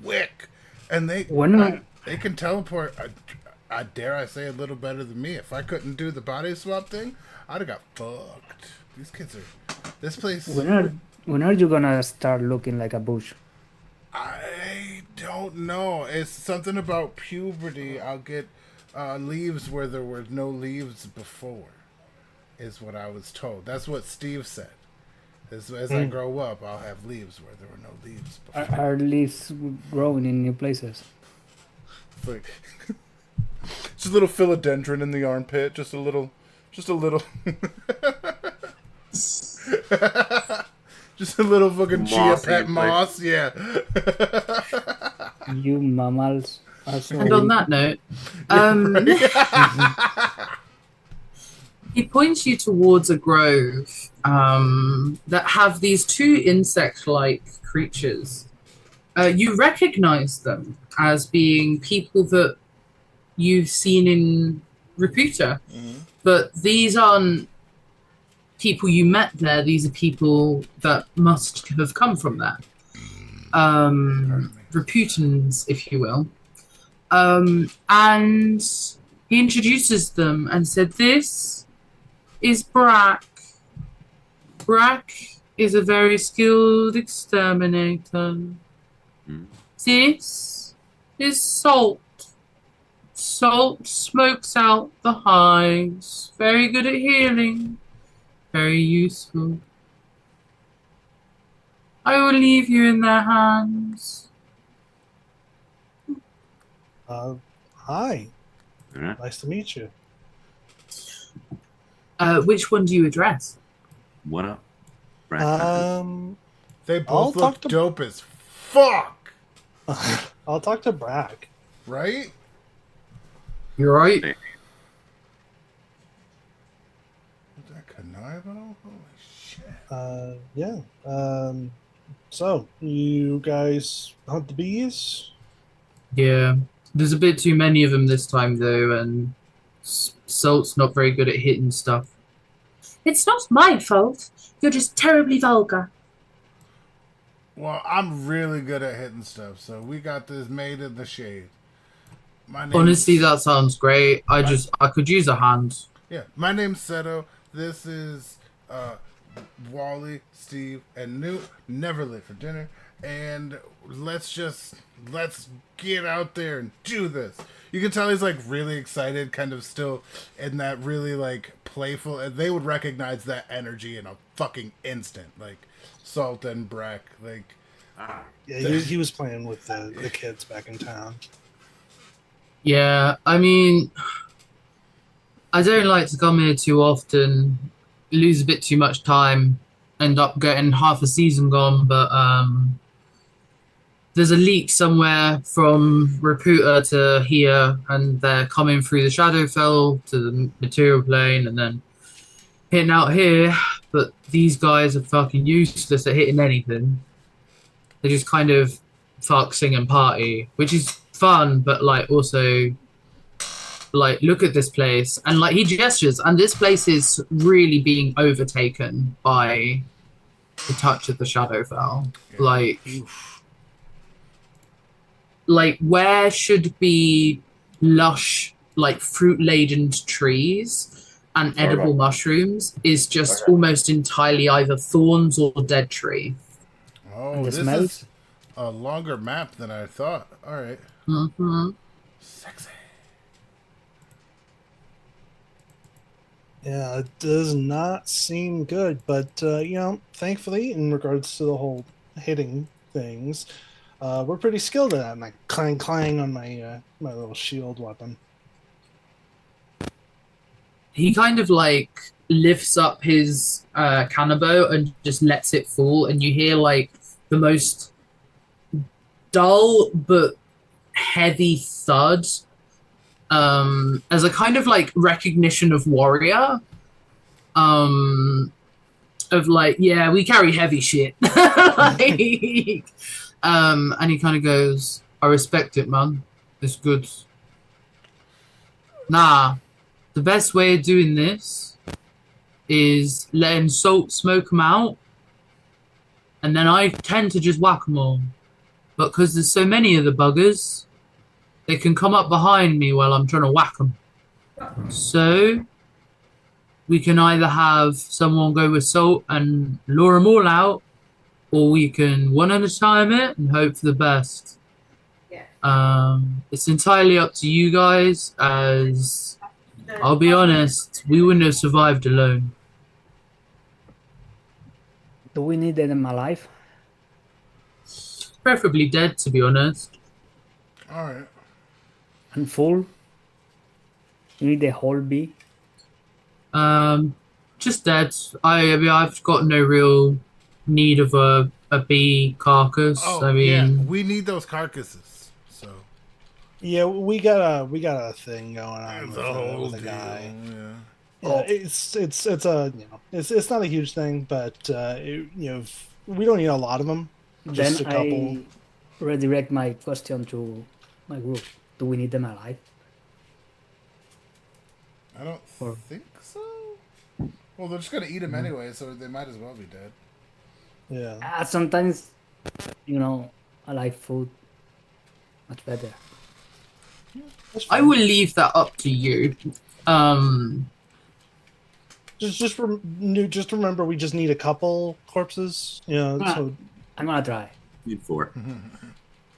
quick, and they can teleport. I dare I say a little better than me. If I couldn't do the body swap thing, I'd have got fucked. These kids are. This place. When are you gonna start looking like a bush? I don't know. It's something about puberty. I'll get leaves where there were no leaves before, is what I was told. That's what Steve said. As I grow up, I'll have leaves where there were no leaves before. Are leaves growing in new places? Like, just a little philodendron in the armpit. Just a little. Just a little fucking chia Mossy pet place. moss, yeah. You mammals are so And on weak. that note, he points you towards a grove that have these two insect-like creatures. You recognize them as being people that you've seen in Reputa, but these aren't people you met there. These are people that must have come from there. Reputans, if you will. And he introduces them and said, "This is Brack. Brack is a very skilled exterminator. This is Salt. Salt smokes out the hives. Very good at healing. Very useful. I will leave you in their hands." Hi. Yeah. Nice to meet you. Which one do you address? What up? They I'll both look talk to- dope as fuck, I'll talk to Brack. right? You're right. Hey. Is that Canivo? Holy shit. Yeah. So you guys hunt the bees? Yeah. There's a bit too many of them this time, though, and Salt's not very good at hitting stuff. It's not my fault. You're just terribly vulgar. Well, I'm really good at hitting stuff, so we got this made in the shade. My name's, Honestly, that sounds great. I could use a hand. Yeah, my name's Seto. This is Wally, Steve, and Newt. Never late for dinner. And let's get out there and do this. You can tell he's like really excited, kind of still in that really like playful. And they would recognize that energy in a fucking instant. Like Salt and Brack, like Yeah, he was playing with the kids back in town. Yeah, I mean, I don't like to come here too often, lose a bit too much time, end up getting half a season gone, but there's a leak somewhere from Reputa to here, and they're coming through the Shadowfell to the material plane and then hitting out here, but these guys are fucking useless at hitting anything. They just kind of fuck, sing, and party, which is fun, but like also like look at this place, and like he gestures, and this place is really being overtaken by the touch of the Shadowfell. Like where should be lush, like fruit-laden trees and edible mushrooms is just almost entirely either thorns or dead tree. oh, And the this smells? is a longer map than I thought. All right, sexy. Yeah, it does not seem good, but thankfully, in regards to the whole hitting things, we're pretty skilled at that. And I clang on my my little shield weapon. He kind of like lifts up his cannonbow and just lets it fall, and you hear like the most dull but heavy thud as a kind of like recognition of warrior, of like, yeah, we carry heavy shit. Like, and he kind of goes, "I respect it, man. It's good. Nah, the best way of doing this is letting Salt smoke them out, and then I tend to just whack them all. But because there's so many of the buggers, they can come up behind me while I'm trying to whack them. So we can either have someone go with Salt and lure them all out, or we can one at a time it and hope for the best. It's entirely up to you guys, as I'll be honest, we wouldn't have survived alone." Do we need them alive? Preferably dead, to be honest. All right. And full? You need the whole bee? Just dead. I mean, I've got no real need of a bee carcass. Oh I yeah, mean, we need those carcasses. So Yeah, we got a thing going on it's with, a whole with a deal. guy. Yeah. Yeah, it's a it's not a huge thing, but we don't need a lot of them, just Then a couple. I redirect my question to my group. Do we need them alive? I don't Or think so. Well, they're just gonna eat them anyway, so they might as well be dead. Yeah, sometimes, alive food much better. that's I fine. will leave that up to you. Um, Just remember, we just need a couple corpses. Ah. So I'm gonna try. Need 4. I'm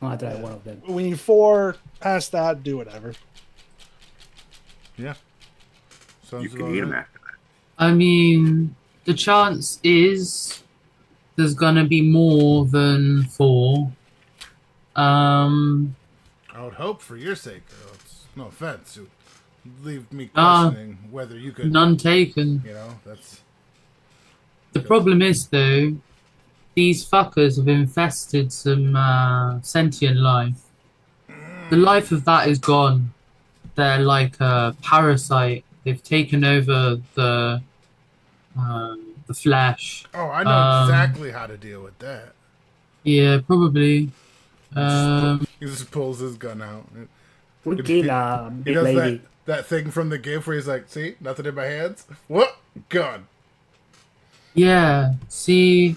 gonna try one of them. we need 4. Past that, do whatever. Yeah. Sounds You can about eat them right. after that. I mean, the chance is there's gonna be more than 4. Um, I would hope for your sake, though. It's no offense. You leave me Ah, questioning whether you could. none taken. That's The problem is, though, these fuckers have infested some sentient life. The life of that is gone. They're like a parasite. They've taken over the flesh. Oh, I know exactly how to deal with that. Yeah, probably. He just pulls his gun out. We He- kill a He big does lady. that thing from the GIF where he's like, "See, nothing in my hands. What? Gun." Yeah. See,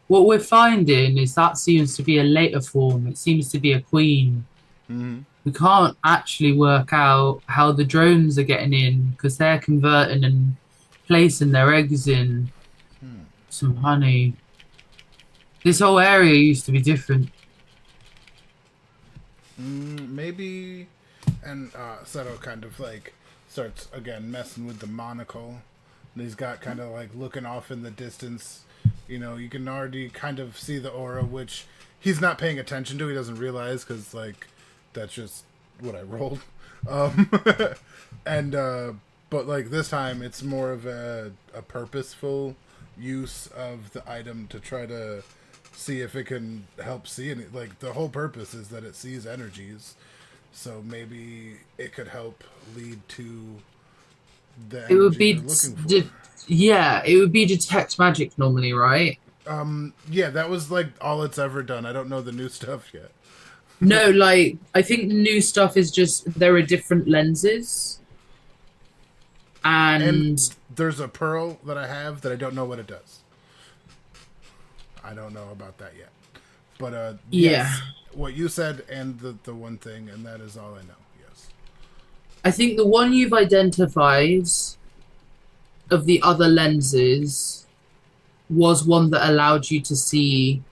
what we're finding is that seems to be a later form. It seems to be a queen. Mm-hmm. We can't actually work out how the drones are getting in because they're converting and placing their eggs in some honey. This whole area used to be different. Maybe, and Seto kind of like starts again messing with the monocle. And he's got kind of like looking off in the distance. You can already kind of see the aura, which he's not paying attention to. He doesn't realize because like that's just what I rolled. And but like this time, it's more of a purposeful use of the item to try to see if it can help see it. Like the whole purpose is that it sees energies, so maybe it could help lead to the It would energy be, you're looking for. yeah, it would be detect magic normally, right? Yeah, that was like all it's ever done. I don't know the new stuff yet. No, like I think the new stuff is just there are different lenses, and And there's a pearl that I have that I don't know what it does. I don't know about that yet. But yes, what you said and the one thing, and that is all I know. Yes. I think the one you've identified of the other lenses was one that allowed you to see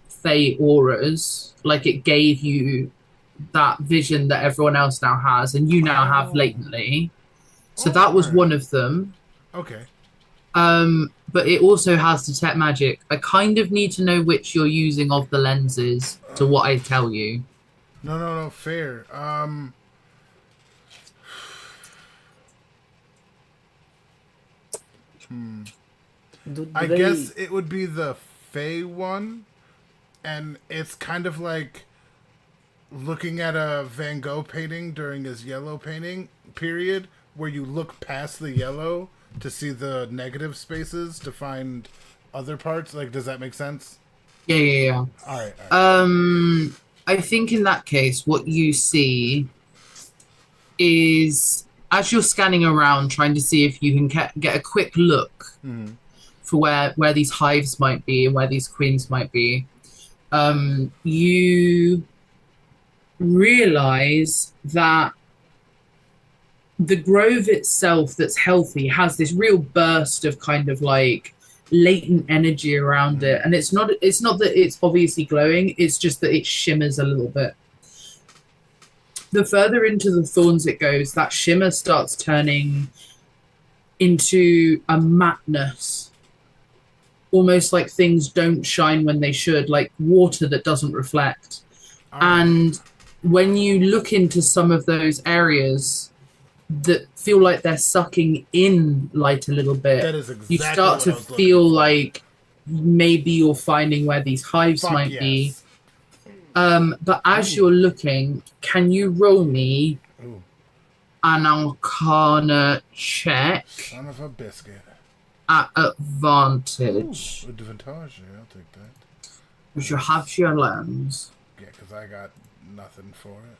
Fey auras. Like it gave you that vision that everyone else now has, and you now have latently. So that was one of them. Okay. But it also has detect magic. I kind of need to know which you're using of the lenses to what I tell you. No, fair. I guess it would be the Fey one, and it's kind of like looking at a Van Gogh painting during his yellow painting period, where you look past the yellow to see the negative spaces to find other parts. Like, does that make sense? Yeah. All right. I think in that case, what you see is as you're scanning around, trying to see if you can get a quick look for where these hives might be and where these queens might be. You realize that the grove itself that's healthy has this real burst of kind of like latent energy around it, and it's not that it's obviously glowing, it's just that it shimmers a little bit. The further into the thorns it goes, that shimmer starts turning into a mattness, almost like things don't shine when they should, like water that doesn't reflect. And when you look into some of those areas, that feel like they're sucking in light a little bit. That is exactly You start what to I was looking feel for. like maybe you're finding where these hives Fuck might be. yes. But as you're looking, can you roll me Ooh, an Arcana check son of a biscuit. at Ooh, advantage? advantage. Yeah, I'll take that. Because you have your lens. Yeah, because I got nothing for it.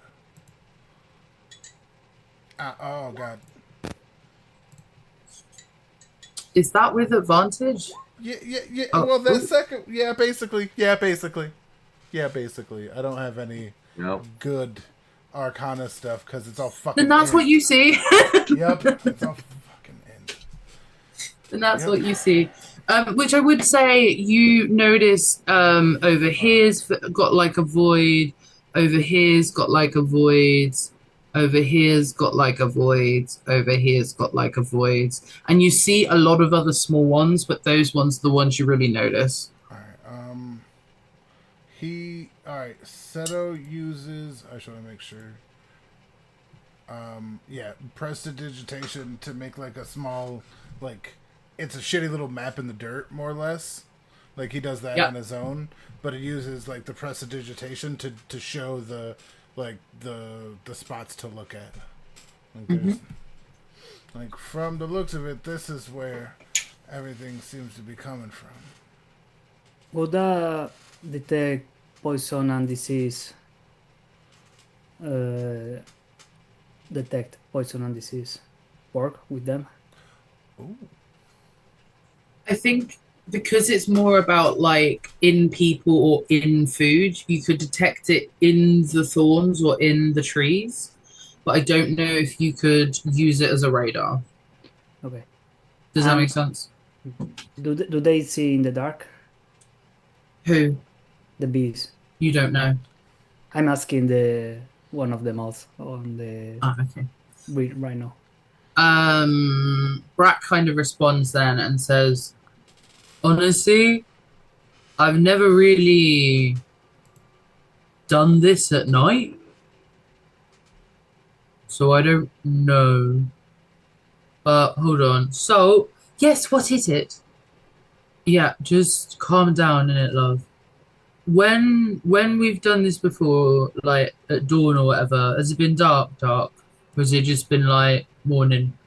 Oh, God. Is that with advantage? Yeah. Oh, Well, that ooh. second... Yeah, basically. Yeah, basically. I don't have any Nope. good Arcana stuff because it's all fucking Then that's what end. you see. Yep, it's all fucking end. And that's Yep. what you see. Which I would say you notice over here's got like a void, over here's got like a void, over here's got like a void, over here's got like a void. And you see a lot of other small ones, but those ones are the ones you really notice. Alright, alright, Seto uses... I should make sure. Yeah, prestidigitation to make like a small, like, it's a shitty little map in the dirt, more or less. Like, he does that on his own, but it uses like the prestidigitation to show the like the spots to look at. Like, there's, like, from the looks of it, this is where everything seems to be coming from. Would detect poison and disease detect poison and disease work with them? Ooh. I think because it's more about like in people or in food, you could detect it in the thorns or in the trees. But I don't know if you could use it as a radar. Okay. Does that make sense? Do they see in the dark? Who? The bees. You don't know. I'm asking the one of the moths on the Okay. right now. Brack kind of responds then and says, honestly, I've never really done this at night. So I don't know. But hold on. So, yes, what is it? Yeah, just calm down in it, love. When we've done this before, like at dawn or whatever, has it been dark? Or has it just been like morning?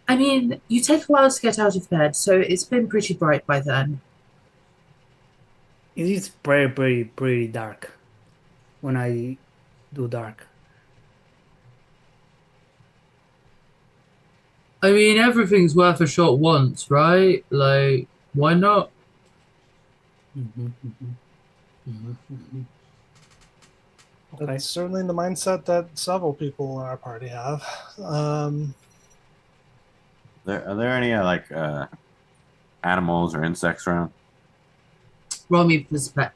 I mean, you take a while to get out of bed, so it's been pretty bright by then. It is pretty dark when I do dark. I mean, everything's worth a shot once, right? Like, why not? Okay. That's certainly the mindset that several people in our party have. Are there any like animals or insects around? Roll me perception.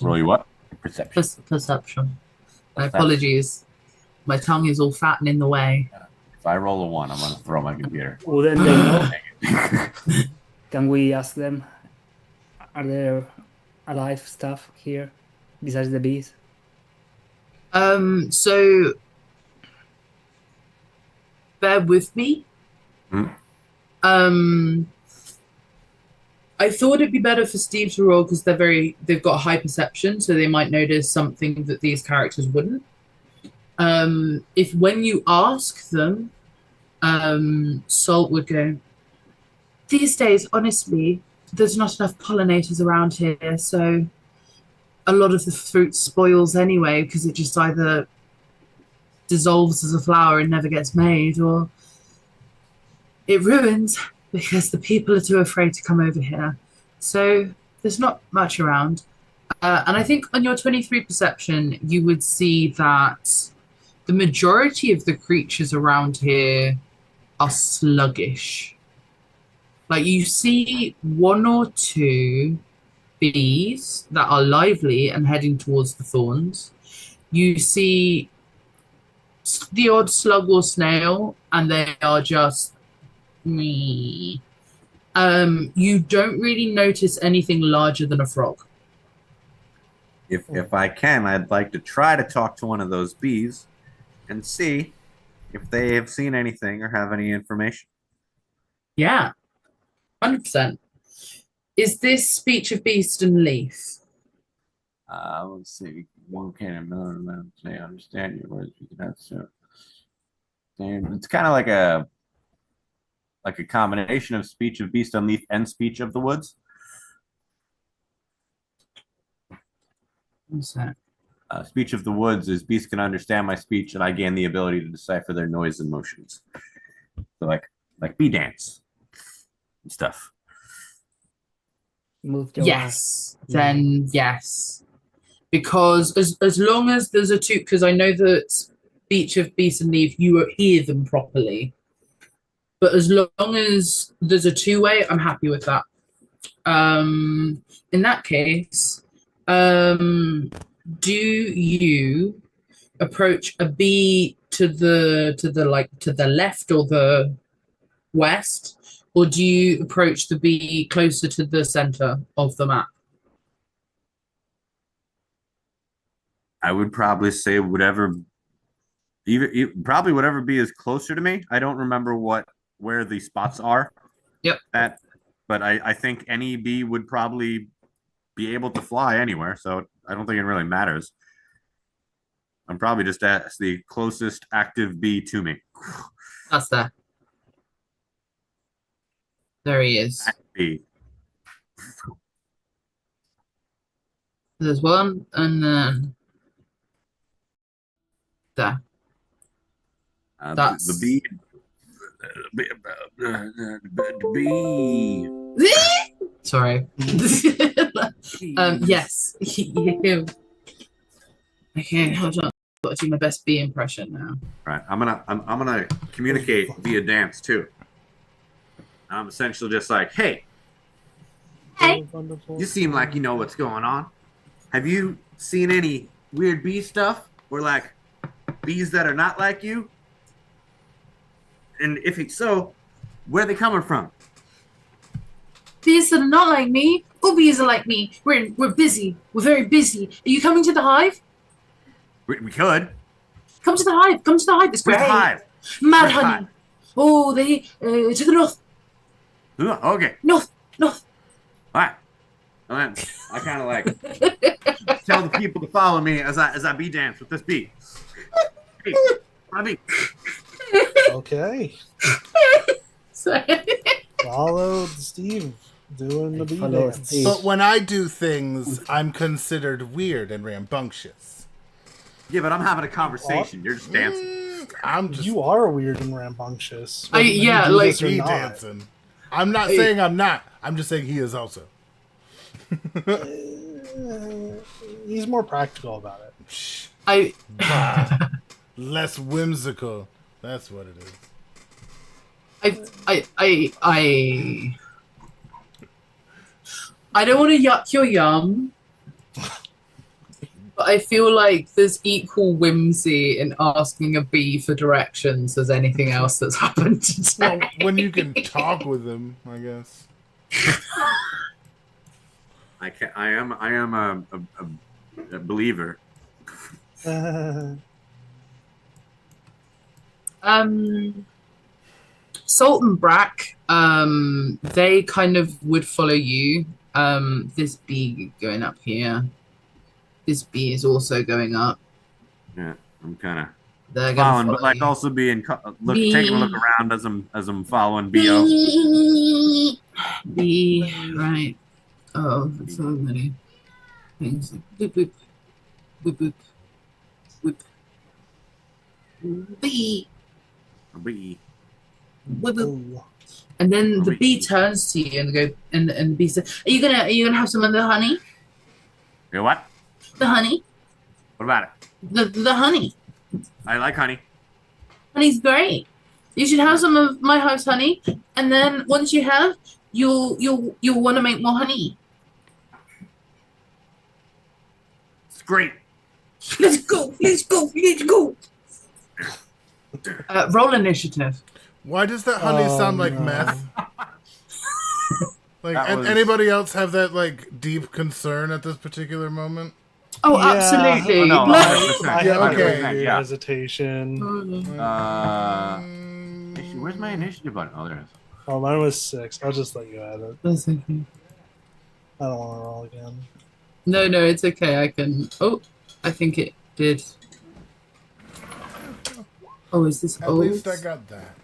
Roll you what? Perception. Perception. My apologies. My tongue is all fat and in the way. If I roll a 1, I'm gonna throw my computer. Wouldn't they know? Can we ask them? Are there alive stuff here besides the bees? So bear with me. I thought it'd be better for Steve to roll because they've got high perception, so they might notice something that these characters wouldn't. If when you ask them, Salt would go, these days, honestly, there's not enough pollinators around here, so a lot of the fruit spoils anyway because it just either dissolves as a flower and never gets made, or it ruins because the people are too afraid to come over here. So there's not much around. And I think on your 23 perception, you would see that the majority of the creatures around here are sluggish. Like you see 1 or 2 bees that are lively and heading towards the thorns. You see the odd slug or snail, and they are just me. You don't really notice anything larger than a frog. If I can, I'd like to try to talk to one of those bees and see if they have seen anything or have any information. Yeah, 100%. Is this speech of beast and leaf? Let's see. One can another man say understand your words. You can have so. It's kind of like a combination of speech of beast and leaf and speech of the woods. What's that? Speech of the woods is beasts can understand my speech, and I gain the ability to decipher their noise and motions. So like bee dance and stuff. Move your Yes, then yes. Because as long as there's a two, because I know that speech of beast and leaf, you hear them properly. But as long as there's a two-way, I'm happy with that. In that case, do you approach a bee to the left or the west, or do you approach the bee closer to the center of the map? I would probably say whatever, probably whatever bee is closer to me. I don't remember where the spots are. Yep. But I think any bee would probably be able to fly anywhere, so I don't think it really matters. I'm probably just at the closest active bee to me. That's there. There he is. Active bee. There's one, and then there. The bee. The bee. Sorry. Yes. Okay, hold on. I've got to do my best bee impression now. Right. I'm gonna communicate via dance too. I'm essentially just like, hey, you seem like you know what's going on. Have you seen any weird bee stuff? Or like bees that are not like you? And if it's so, where are they coming from? Bees that are not like me. All bees are like me. We're busy. We're very busy. Are you coming to the hive? We could. Come to the hive. Come to the hive. It's great. Where's the hive? Mad Where's honey. hive? Oh, they to the north. Okay. North. All right. And then I kind of like tell the people to follow me as I bee dance with this bee. Hey, my bee. Okay. Sorry. Follow Steve doing the bee Follow dance. Steve. But when I do things, I'm considered weird and rambunctious. Yeah, but I'm having a conversation. You're just dancing. I'm just You are weird and rambunctious. I- whether you yeah, do like- this or bee not. dancing. I'm not saying I'm not. I'm just saying he is also. He's more practical about it. I Less whimsical. That's what it is. I don't want to yuck your yum, but I feel like there's equal whimsy in asking a bee for directions as anything else that's happened today. Well, when you can talk with him, I guess. I am a believer. Salt and Brack, they kind of would follow you. This bee going up here. This bee is also going up. Yeah, I'm kind of They're gonna following, follow but like you. also being Bee. taking a look around as I'm following Bo. Bee, right. Oh, so many things. Boop, boop. Boop, boop. Boop. Bee. Bee. Boop, boop. Ooh. And then the Bee. bee turns to you and go and the bee says, Are you gonna have some of the honey? You know what? The honey? What about it? The honey. I like honey. Honey's great. You should have some of my hive's honey, and then once you have, you'll want to make more honey. It's great. Let's go. Roll initiative. Why does that honey sound like no. meth? Like, That was- anybody else have that like deep concern at this particular moment? Oh, Yeah. absolutely. Oh, no, No. 100%. I Yeah, have like okay. a weird Yeah. hesitation. Where's my initiative button? Oh, there it is. Oh, mine was 6. I'll just let you add it. That's okay. I don't want to roll again. No, it's okay. I can. Oh, I think it did. Oh, is this At old? least I got that.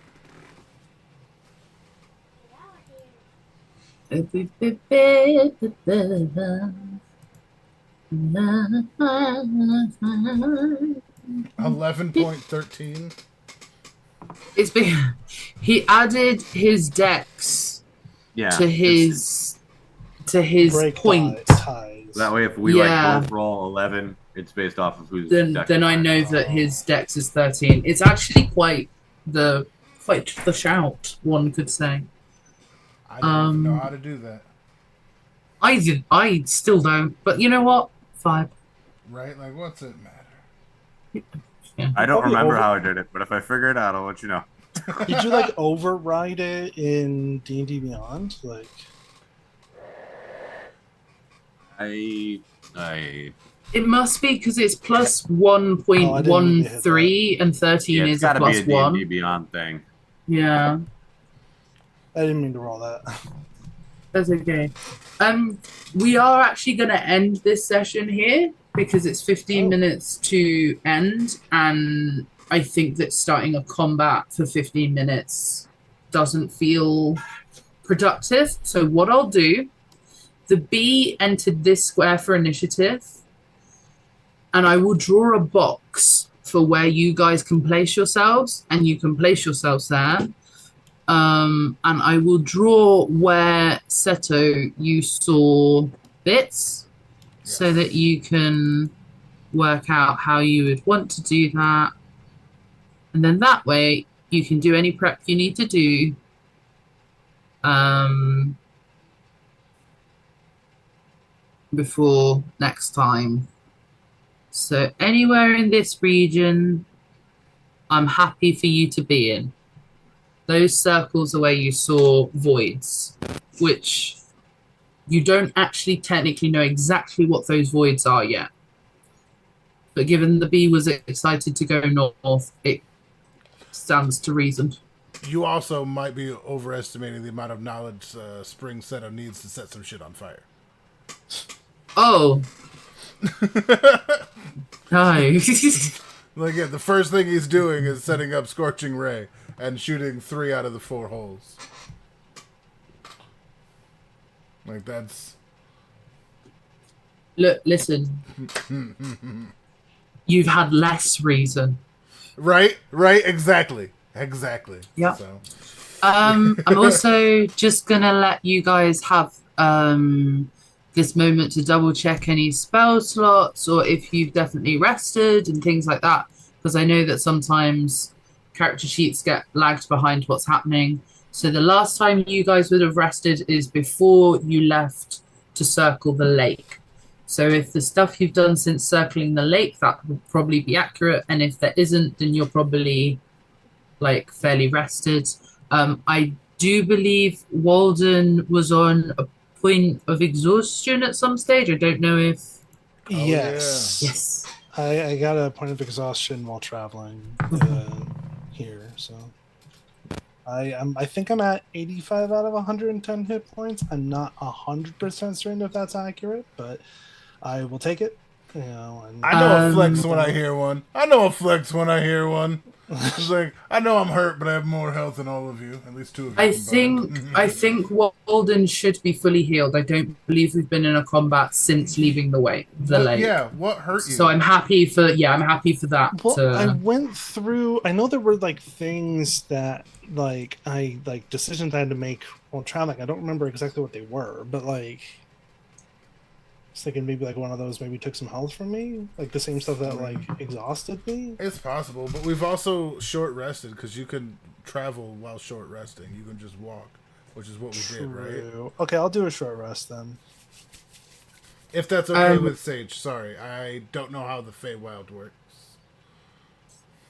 $11.13. It's been. He added his dex Yeah. to his Break point. ties. That way, if we Yeah. like both roll 11, it's based off of who's. Then I know that his dex is 13. It's actually quite the shout, one could say. I don't even know how to do that. I still don't, but you know what? 5. Right? Like, what's it matter? I don't Probably remember over- how I did it, but if I figure it out, I'll let you know. Did you like override it in D&D Beyond? Like, I It must be because it's plus Oh, I didn't mean to hit 1.13 and 13 yeah, it's is a got to be plus a D&D 1. Beyond thing. Yeah, I didn't mean to roll that. that's okay. We are actually going to end this session here because it's 15 minutes to end, and I think that starting a combat for 15 minutes doesn't feel productive. So what I'll do, the bee entered this square for initiative, and I will draw a box for where you guys can place yourselves, and you can place yourselves there. And I will draw where Seto you saw bits, so that you can work out how you would want to do that. And then that way you can do any prep you need to do. Before next time. So anywhere in this region, I'm happy for you to be in. Those circles are where you saw voids, which you don't actually technically know exactly what those voids are yet. But given the bee was excited to go north, it stands to reason. You also might be overestimating the amount of knowledge Spring Seto needs to set some shit on fire. Oh. No. Like, yeah, the first thing he's doing is setting up Scorching Ray and shooting 3 out of the 4 holes. Like, that's... Look, listen. You've had less reason. Right, exactly. Yep. So. I'm also just gonna let you guys have this moment to double check any spell slots or if you've definitely rested and things like that, because I know that sometimes character sheets get lagged behind what's happening. So the last time you guys would have rested is before you left to circle the lake. So if the stuff you've done since circling the lake, that would probably be accurate, and if there isn't, then you're probably like fairly rested. I do believe Walden was on a point of exhaustion at some stage. I don't know if... Yes. Yes. I got a point of exhaustion while traveling here, so I think I'm at 85 out of 110 hit points. I'm not 100% certain if that's accurate, but I will take it. You know, and I know a flex when I hear one. It's like, I know I'm hurt, but I have more health than all of you. At least 2 of you. I think Walden should be fully healed. I don't believe we've been in a combat since leaving the lake. Yeah, what hurt you? So I'm happy for that. Well, I went through. I know there were like things that decisions I had to make while traveling. I don't remember exactly what they were, but like, I was thinking maybe like one of those maybe took some health from me, like the same stuff that like exhausted me. It's possible, but we've also short rested because you can travel while short resting. You can just walk, which is what we did, right? Okay, I'll do a short rest then. If that's okay with Sage. Sorry, I don't know how the Feywild works.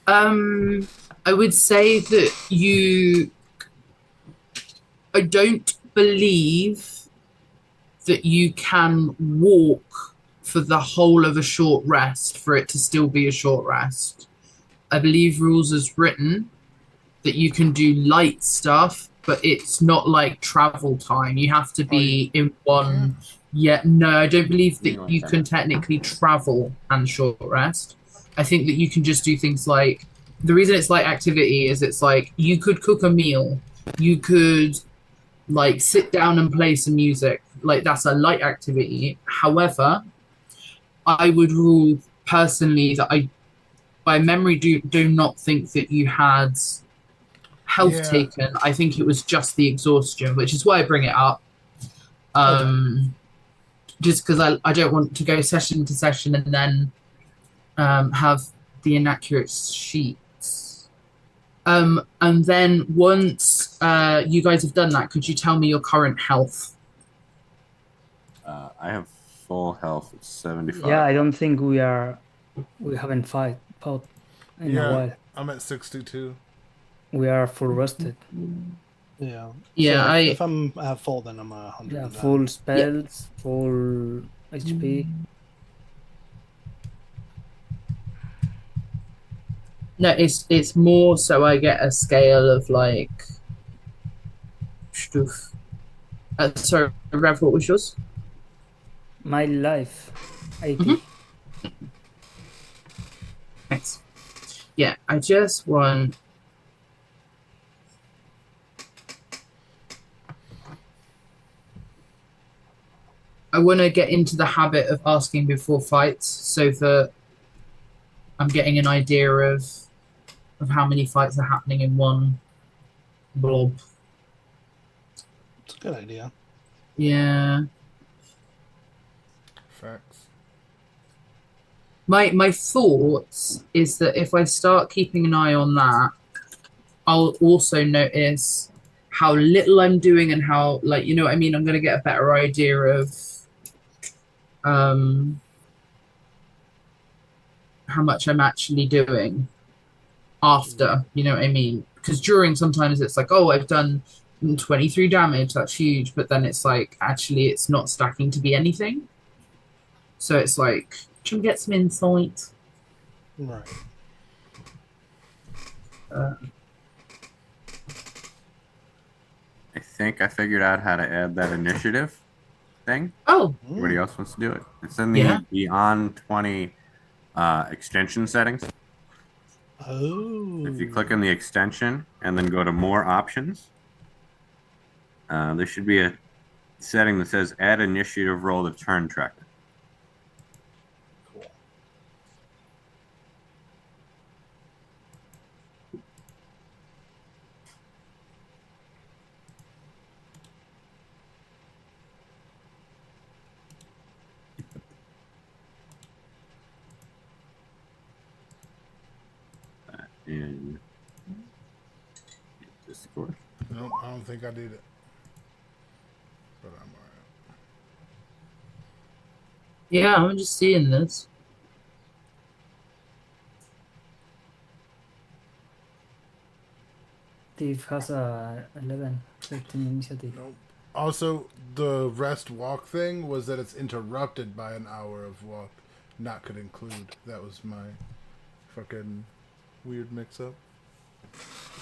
I would say that I don't believe that you can walk for the whole of a short rest for it to still be a short rest. I believe rules is written that you can do light stuff, but it's not like travel time. You have to be in one. Yeah, no, I don't believe that you can technically travel and short rest. I think that you can just do things like, the reason it's light activity is it's like you could cook a meal, you could like sit down and play some music. Like that's a light activity. However, I would rule personally that I, by memory, do not think that you had health taken. I think it was just the exhaustion, which is why I bring it up. Just because I don't want to go session to session and then have the inaccurate sheets. And then once you guys have done that, could you tell me your current health? I have full health at 75. Yeah, I don't think we haven't fought in a while. I'm at 62. We are full rested. Yeah. Yeah, so if I'm at full, then I'm 100. Yeah, full spells, full HP. No, it's more so I get a scale of like stuff. Sorry, Rev, what was yours? My life, 80. Thanks. Yeah, I just want. I want to get into the habit of asking before fights so that I'm getting an idea of how many fights are happening in one blob. It's a good idea. Yeah. Facts. My thoughts is that if I start keeping an eye on that, I'll also notice how little I'm doing and how, like, you know what I mean? I'm going to get a better idea of how much I'm actually doing after, you know what I mean? Because during, sometimes it's like, oh, I've done 23 damage, that's huge, but then it's like, actually, it's not stacking to be anything. So it's like, try and get some insight. Right. I think I figured out how to add that initiative thing. Oh. Everybody else wants to do it. It's in the Beyond 20 extension settings. Oh. If you click on the extension and then go to more options, there should be a setting that says add initiative roll to turn tracker. Cool. In Discord. Nope, I don't think I did it. But I'm alright. Yeah, I'm just seeing this. Steve has a 11, 13 initiative. Nope. Also, the rest walk thing was that it's interrupted by an hour of walk. Not could include. That was my fucking weird mix-up.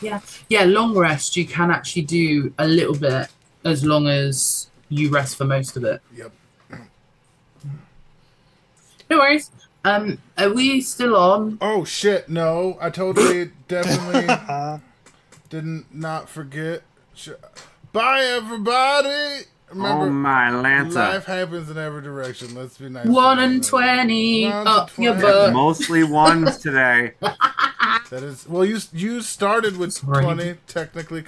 Yeah, long rest, you can actually do a little bit as long as you rest for most of it. Yep. No worries. Are we still on? Oh shit! No, I totally, definitely didn't not forget. Bye, everybody. Remember, Oh my Lanta. life happens in every direction. Let's be nice. 1 and 20 1 to up 20. your butt. Mostly ones today. That is well. You started with Sorry. 20 technically.